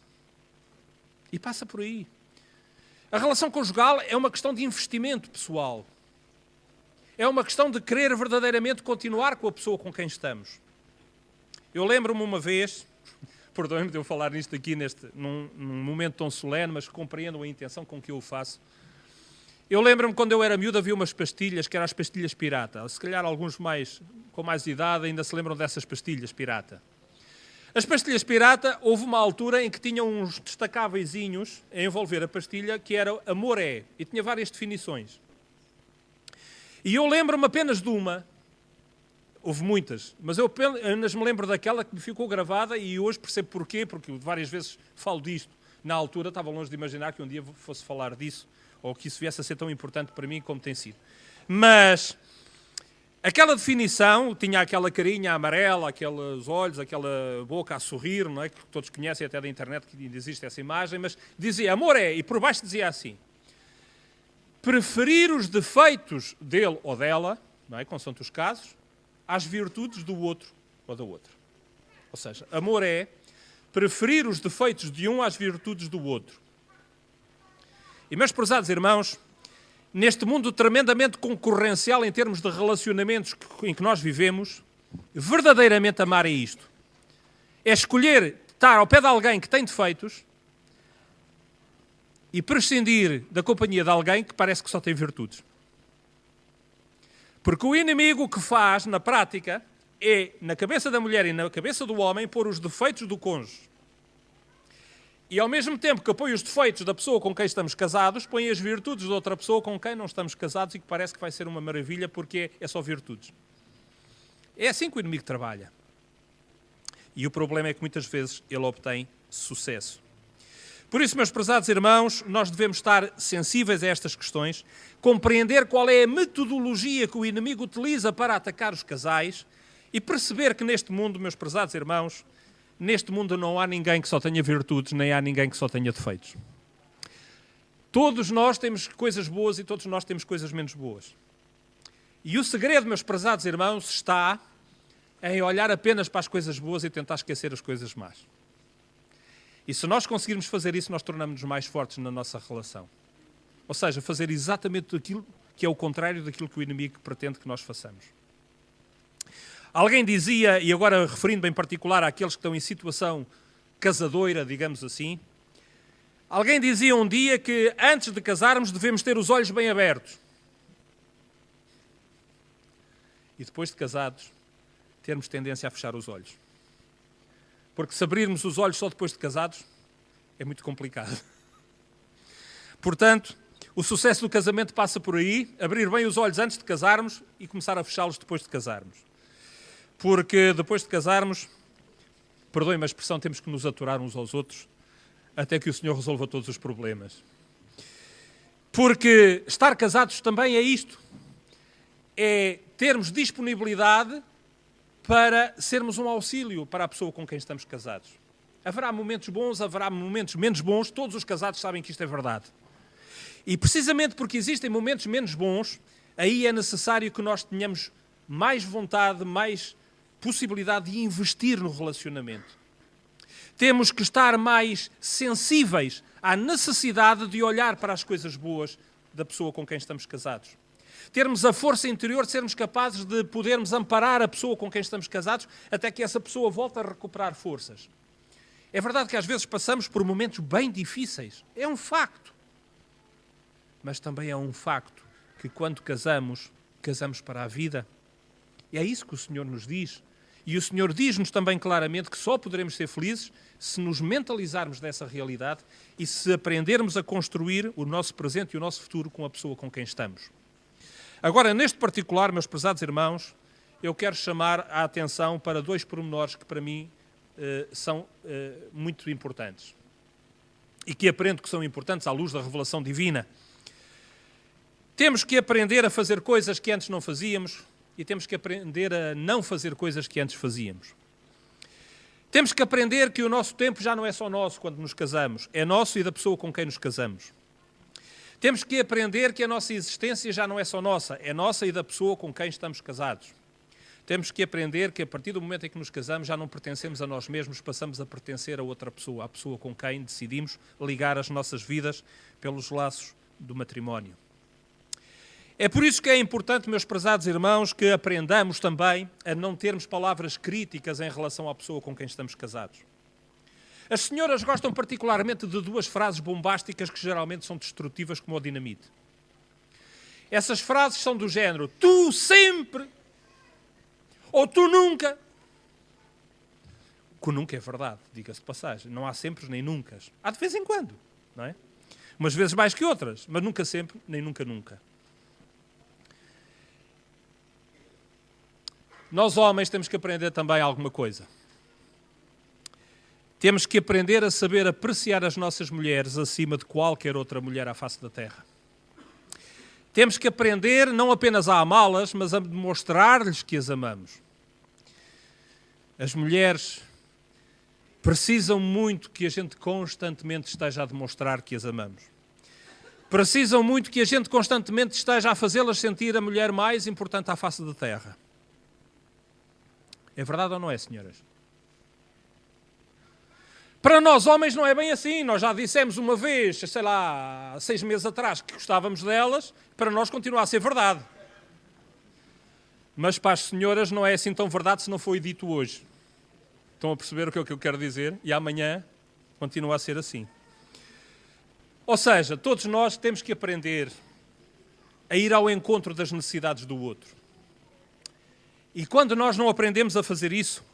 E passa por aí. A relação conjugal é uma questão de investimento pessoal. É uma questão de querer verdadeiramente continuar com a pessoa com quem estamos. Eu lembro-me uma vez, perdoem-me de eu falar nisto aqui num momento tão solene, mas compreendam a intenção com que eu o faço. Eu lembro-me quando eu era miúdo havia umas pastilhas, que eram as pastilhas pirata. Se calhar alguns com mais idade ainda se lembram dessas pastilhas pirata. As pastilhas pirata, houve uma altura em que tinham uns destacáveiszinhos a envolver a pastilha, que era amor é, e tinha várias definições. E eu lembro-me apenas de uma, houve muitas, mas eu apenas me lembro daquela que me ficou gravada e hoje percebo porquê, porque várias vezes falo disto. Na altura estava longe de imaginar que um dia fosse falar disso, ou que isso viesse a ser tão importante para mim como tem sido. Mas aquela definição tinha aquela carinha amarela, aqueles olhos, aquela boca a sorrir, não é? Que todos conhecem até da internet que ainda existe essa imagem, mas dizia amor é, e por baixo dizia assim: preferir os defeitos dele ou dela, não é? Consoante os casos, às virtudes do outro ou da outra. Ou seja, amor é preferir os defeitos de um às virtudes do outro. E, meus prezados irmãos, neste mundo tremendamente concorrencial em termos de relacionamentos em que nós vivemos, verdadeiramente amar é isto. É escolher estar ao pé de alguém que tem defeitos e prescindir da companhia de alguém que parece que só tem virtudes. Porque o inimigo o que faz, na prática, é, na cabeça da mulher e na cabeça do homem, pôr os defeitos do cônjuge. E ao mesmo tempo que põe os defeitos da pessoa com quem estamos casados, põe as virtudes de outra pessoa com quem não estamos casados e que parece que vai ser uma maravilha porque é só virtudes. É assim que o inimigo trabalha. E o problema é que muitas vezes ele obtém sucesso. Por isso, meus prezados irmãos, nós devemos estar sensíveis a estas questões, compreender qual é a metodologia que o inimigo utiliza para atacar os casais e perceber que neste mundo, meus prezados irmãos, neste mundo não há ninguém que só tenha virtudes, nem há ninguém que só tenha defeitos. Todos nós temos coisas boas e todos nós temos coisas menos boas. E o segredo, meus prezados irmãos, está em olhar apenas para as coisas boas e tentar esquecer as coisas más. E se nós conseguirmos fazer isso, nós tornamos-nos mais fortes na nossa relação. Ou seja, fazer exatamente aquilo que é o contrário daquilo que o inimigo pretende que nós façamos. Alguém dizia, e agora referindo-me em particular àqueles que estão em situação casadoira, digamos assim, alguém dizia um dia que antes de casarmos devemos ter os olhos bem abertos. E depois de casados, termos tendência a fechar os olhos. Porque se abrirmos os olhos só depois de casados, é muito complicado. Portanto, o sucesso do casamento passa por aí, abrir bem os olhos antes de casarmos e começar a fechá-los depois de casarmos. Porque depois de casarmos, perdoem-me a expressão, temos que nos aturar uns aos outros até que o Senhor resolva todos os problemas. Porque estar casados também é isto. É termos disponibilidade para sermos um auxílio para a pessoa com quem estamos casados. Haverá momentos bons, haverá momentos menos bons, todos os casados sabem que isto é verdade. E precisamente porque existem momentos menos bons, aí é necessário que nós tenhamos mais vontade, mais possibilidade de investir no relacionamento. Temos que estar mais sensíveis à necessidade de olhar para as coisas boas da pessoa com quem estamos casados. Termos a força interior de sermos capazes de podermos amparar a pessoa com quem estamos casados até que essa pessoa volte a recuperar forças. É verdade que às vezes passamos por momentos bem difíceis. É um facto. Mas também é um facto que quando casamos, casamos para a vida. E é isso que o Senhor nos diz. E o Senhor diz-nos também claramente que só poderemos ser felizes se nos mentalizarmos dessa realidade e se aprendermos a construir o nosso presente e o nosso futuro com a pessoa com quem estamos. Agora, neste particular, meus prezados irmãos, eu quero chamar a atenção para dois pormenores que para mim são muito importantes e que aprendo que são importantes à luz da revelação divina. Temos que aprender a fazer coisas que antes não fazíamos e temos que aprender a não fazer coisas que antes fazíamos. Temos que aprender que o nosso tempo já não é só nosso quando nos casamos, é nosso e da pessoa com quem nos casamos. Temos que aprender que a nossa existência já não é só nossa, é nossa e da pessoa com quem estamos casados. Temos que aprender que a partir do momento em que nos casamos já não pertencemos a nós mesmos, passamos a pertencer a outra pessoa, à pessoa com quem decidimos ligar as nossas vidas pelos laços do matrimónio. É por isso que é importante, meus prezados irmãos, que aprendamos também a não termos palavras críticas em relação à pessoa com quem estamos casados. As senhoras gostam particularmente de duas frases bombásticas que geralmente são destrutivas como o dinamite. Essas frases são do género tu sempre ou tu nunca. O que nunca é verdade, diga-se de passagem. Não há sempre nem nunca. Há de vez em quando, não é? Umas vezes mais que outras, mas nunca sempre, nem nunca nunca. Nós homens temos que aprender também alguma coisa. Temos que aprender a saber apreciar as nossas mulheres acima de qualquer outra mulher à face da terra. Temos que aprender não apenas a amá-las, mas a demonstrar-lhes que as amamos. As mulheres precisam muito que a gente constantemente esteja a demonstrar que as amamos. Precisam muito que a gente constantemente esteja a fazê-las sentir a mulher mais importante à face da terra. É verdade ou não é, senhoras? Para nós homens não é bem assim. Nós já dissemos uma vez, sei lá, há 6 meses atrás, que gostávamos delas. Para nós continua a ser verdade. Mas para as senhoras não é assim tão verdade se não foi dito hoje. Estão a perceber o que eu quero dizer? E amanhã continua a ser assim. Ou seja, todos nós temos que aprender a ir ao encontro das necessidades do outro. E quando nós não aprendemos a fazer isso,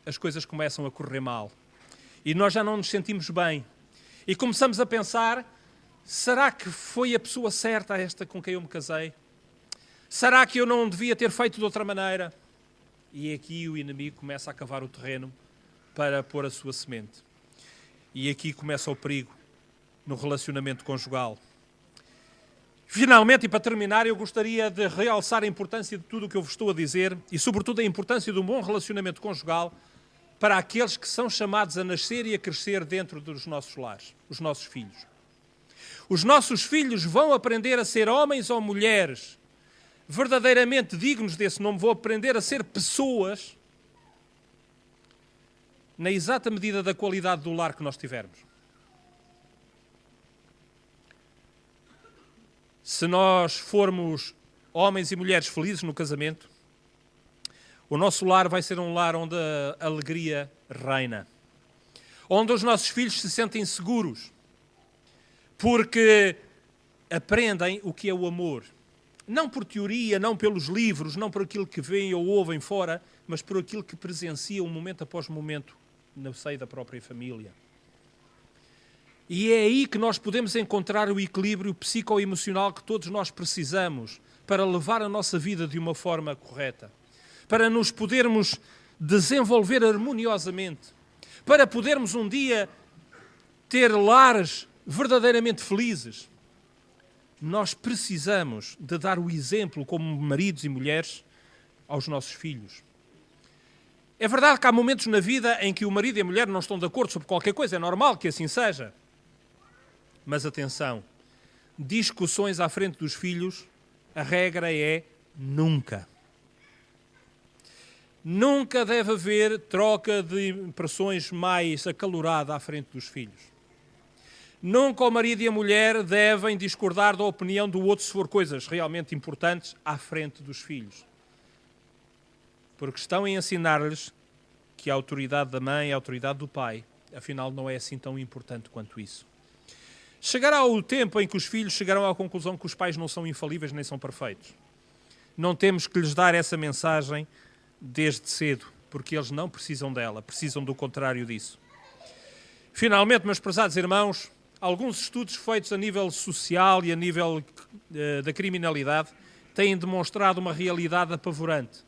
as coisas começam a correr mal. E nós já não nos sentimos bem. E começamos a pensar, será que foi a pessoa certa esta com quem eu me casei? Será que eu não devia ter feito de outra maneira? E aqui o inimigo começa a cavar o terreno para pôr a sua semente. E aqui começa o perigo no relacionamento conjugal. Finalmente, e para terminar, eu gostaria de realçar a importância de tudo o que eu vos estou a dizer e, sobretudo, a importância de um bom relacionamento conjugal para aqueles que são chamados a nascer e a crescer dentro dos nossos lares, os nossos filhos. Os nossos filhos vão aprender a ser homens ou mulheres verdadeiramente dignos desse nome, vão aprender a ser pessoas na exata medida da qualidade do lar que nós tivermos. Se nós formos homens e mulheres felizes no casamento, o nosso lar vai ser um lar onde a alegria reina. Onde os nossos filhos se sentem seguros. Porque aprendem o que é o amor. Não por teoria, não pelos livros, não por aquilo que veem ou ouvem fora, mas por aquilo que presenciam momento após momento no seio da própria família. E é aí que nós podemos encontrar o equilíbrio psicoemocional que todos nós precisamos para levar a nossa vida de uma forma correta. Para nos podermos desenvolver harmoniosamente, para podermos um dia ter lares verdadeiramente felizes. Nós precisamos de dar o exemplo como maridos e mulheres aos nossos filhos. É verdade que há momentos na vida em que o marido e a mulher não estão de acordo sobre qualquer coisa, é normal que assim seja. Mas atenção, discussões à frente dos filhos, a regra é nunca. Nunca deve haver troca de impressões mais acalorada à frente dos filhos. Nunca o marido e a mulher devem discordar da opinião do outro se for coisas realmente importantes à frente dos filhos. Porque estão a ensinar-lhes que a autoridade da mãe e a autoridade do pai, afinal, não é assim tão importante quanto isso. Chegará o tempo em que os filhos chegarão à conclusão que os pais não são infalíveis nem são perfeitos. Não temos que lhes dar essa mensagem desde cedo, porque eles não precisam dela, precisam do contrário disso. Finalmente, meus prezados irmãos, alguns estudos feitos a nível social e a nível da criminalidade têm demonstrado uma realidade apavorante.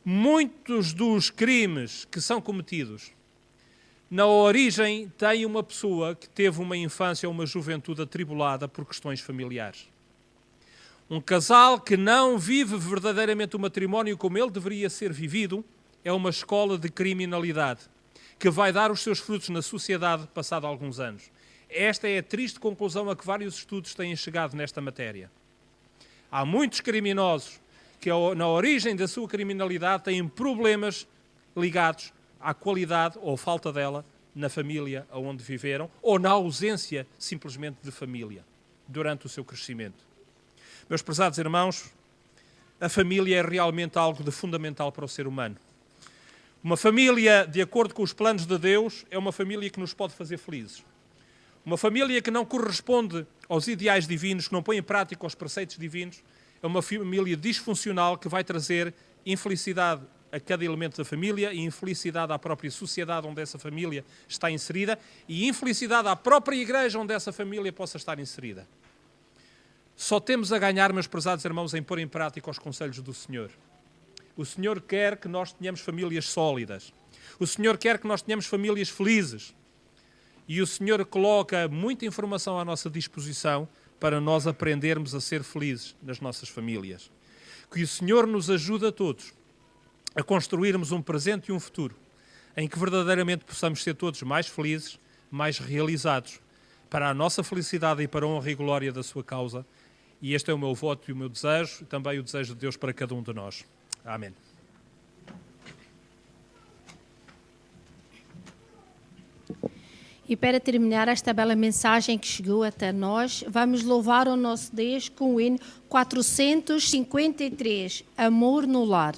Muitos dos crimes que são cometidos, na origem, têm uma pessoa que teve uma infância ou uma juventude atribulada por questões familiares. Um casal que não vive verdadeiramente o matrimónio como ele deveria ser vivido é uma escola de criminalidade que vai dar os seus frutos na sociedade passado alguns anos. Esta é a triste conclusão a que vários estudos têm chegado nesta matéria. Há muitos criminosos que, na origem da sua criminalidade, têm problemas ligados à qualidade ou falta dela na família onde viveram ou na ausência, simplesmente, de família durante o seu crescimento. Meus prezados irmãos, a família é realmente algo de fundamental para o ser humano. Uma família, de acordo com os planos de Deus, é uma família que nos pode fazer felizes. Uma família que não corresponde aos ideais divinos, que não põe em prática os preceitos divinos, é uma família disfuncional que vai trazer infelicidade a cada elemento da família e infelicidade à própria sociedade onde essa família está inserida e infelicidade à própria igreja onde essa família possa estar inserida. Só temos a ganhar, meus prezados irmãos, em pôr em prática os conselhos do Senhor. O Senhor quer que nós tenhamos famílias sólidas. O Senhor quer que nós tenhamos famílias felizes. E o Senhor coloca muita informação à nossa disposição para nós aprendermos a ser felizes nas nossas famílias. Que o Senhor nos ajude a todos a construirmos um presente e um futuro em que verdadeiramente possamos ser todos mais felizes, mais realizados, para a nossa felicidade e para a honra e glória da sua causa. E este é o meu voto e o meu desejo, e também o desejo de Deus para cada um de nós. Amém. E para terminar esta bela mensagem que chegou até nós, vamos louvar o nosso Deus com o hino 453, Amor no Lar.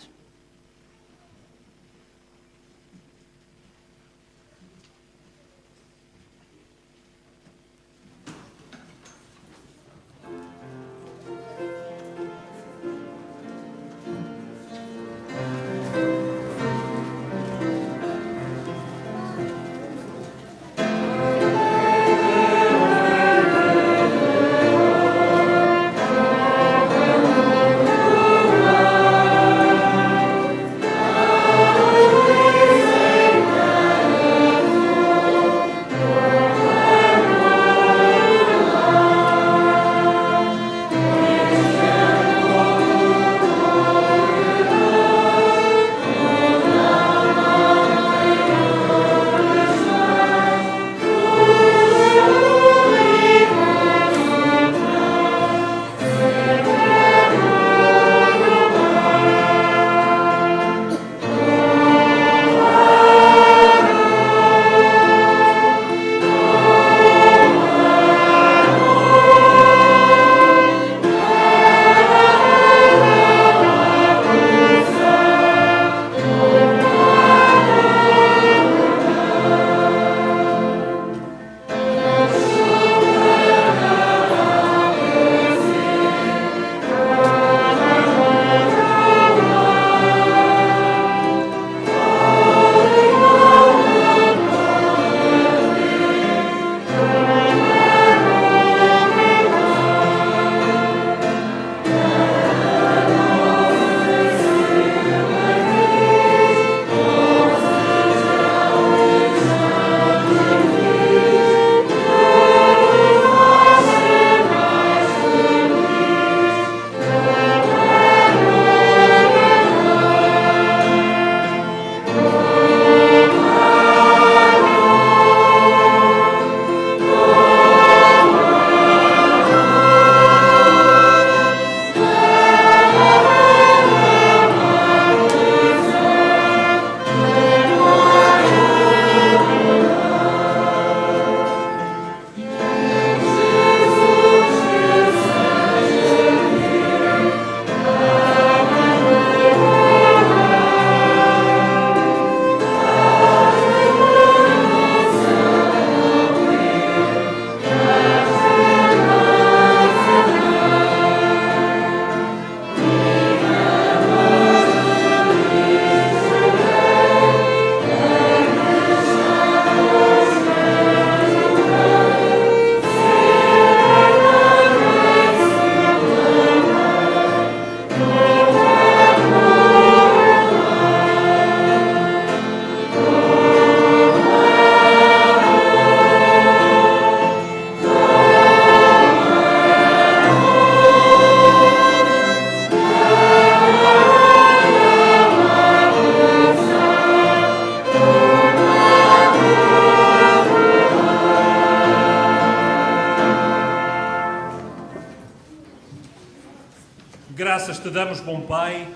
Graças te damos, bom Pai,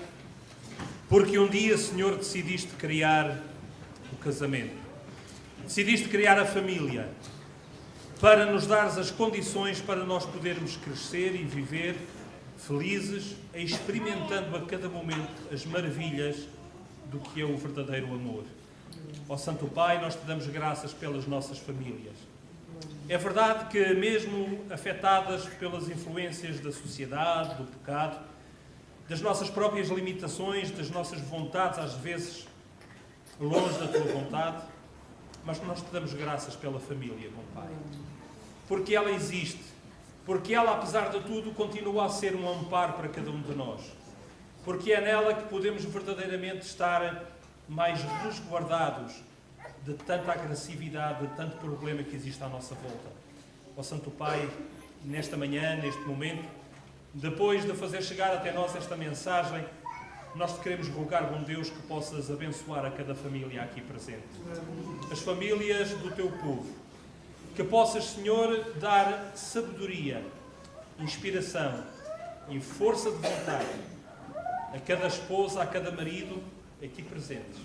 porque um dia, Senhor, decidiste criar o casamento. Decidiste criar a família para nos dares as condições para nós podermos crescer e viver felizes, experimentando a cada momento as maravilhas do que é o verdadeiro amor. Ó Santo Pai, nós te damos graças pelas nossas famílias. É verdade que, mesmo afetadas pelas influências da sociedade, do pecado, das nossas próprias limitações, das nossas vontades, às vezes longe da tua vontade, mas nós te damos graças pela família, bom Pai. Porque ela existe, porque ela, apesar de tudo, continua a ser um amparo para cada um de nós. Porque é nela que podemos verdadeiramente estar mais resguardados de tanta agressividade, de tanto problema que existe à nossa volta. Ó Santo Pai, nesta manhã, neste momento, depois de fazer chegar até nós esta mensagem, nós te queremos rogar, bom Deus, que possas abençoar a cada família aqui presente. As famílias do teu povo. Que possas, Senhor, dar sabedoria, inspiração e força de vontade a cada esposa, a cada marido aqui presentes,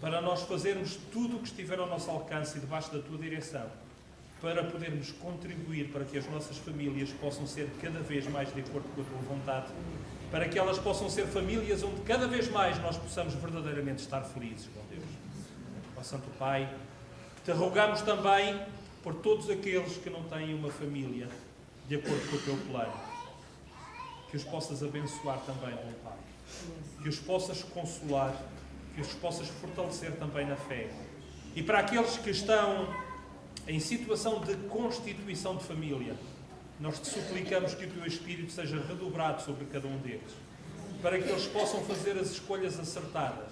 para nós fazermos tudo o que estiver ao nosso alcance e debaixo da tua direção, para podermos contribuir para que as nossas famílias possam ser cada vez mais de acordo com a tua vontade, para que elas possam ser famílias onde cada vez mais nós possamos verdadeiramente estar felizes, meu Deus. Ó Santo Pai, te rogamos também por todos aqueles que não têm uma família de acordo com o teu plano, que os possas abençoar também, bom Pai, que os possas consolar, que os possas fortalecer também na fé. E para aqueles que estão em situação de constituição de família, nós te suplicamos que o teu Espírito seja redobrado sobre cada um deles, para que eles possam fazer as escolhas acertadas,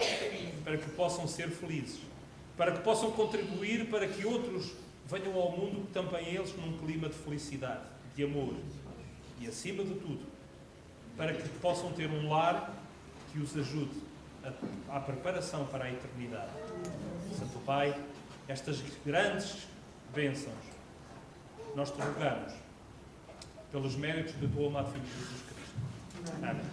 para que possam ser felizes, para que possam contribuir para que outros venham ao mundo também eles num clima de felicidade, de amor e, acima de tudo, para que possam ter um lar que os ajude à preparação para a eternidade. Santo Pai, estas grandes bênçãos nós te rogamos pelos méritos do teu amado Filho Jesus Cristo. Amém.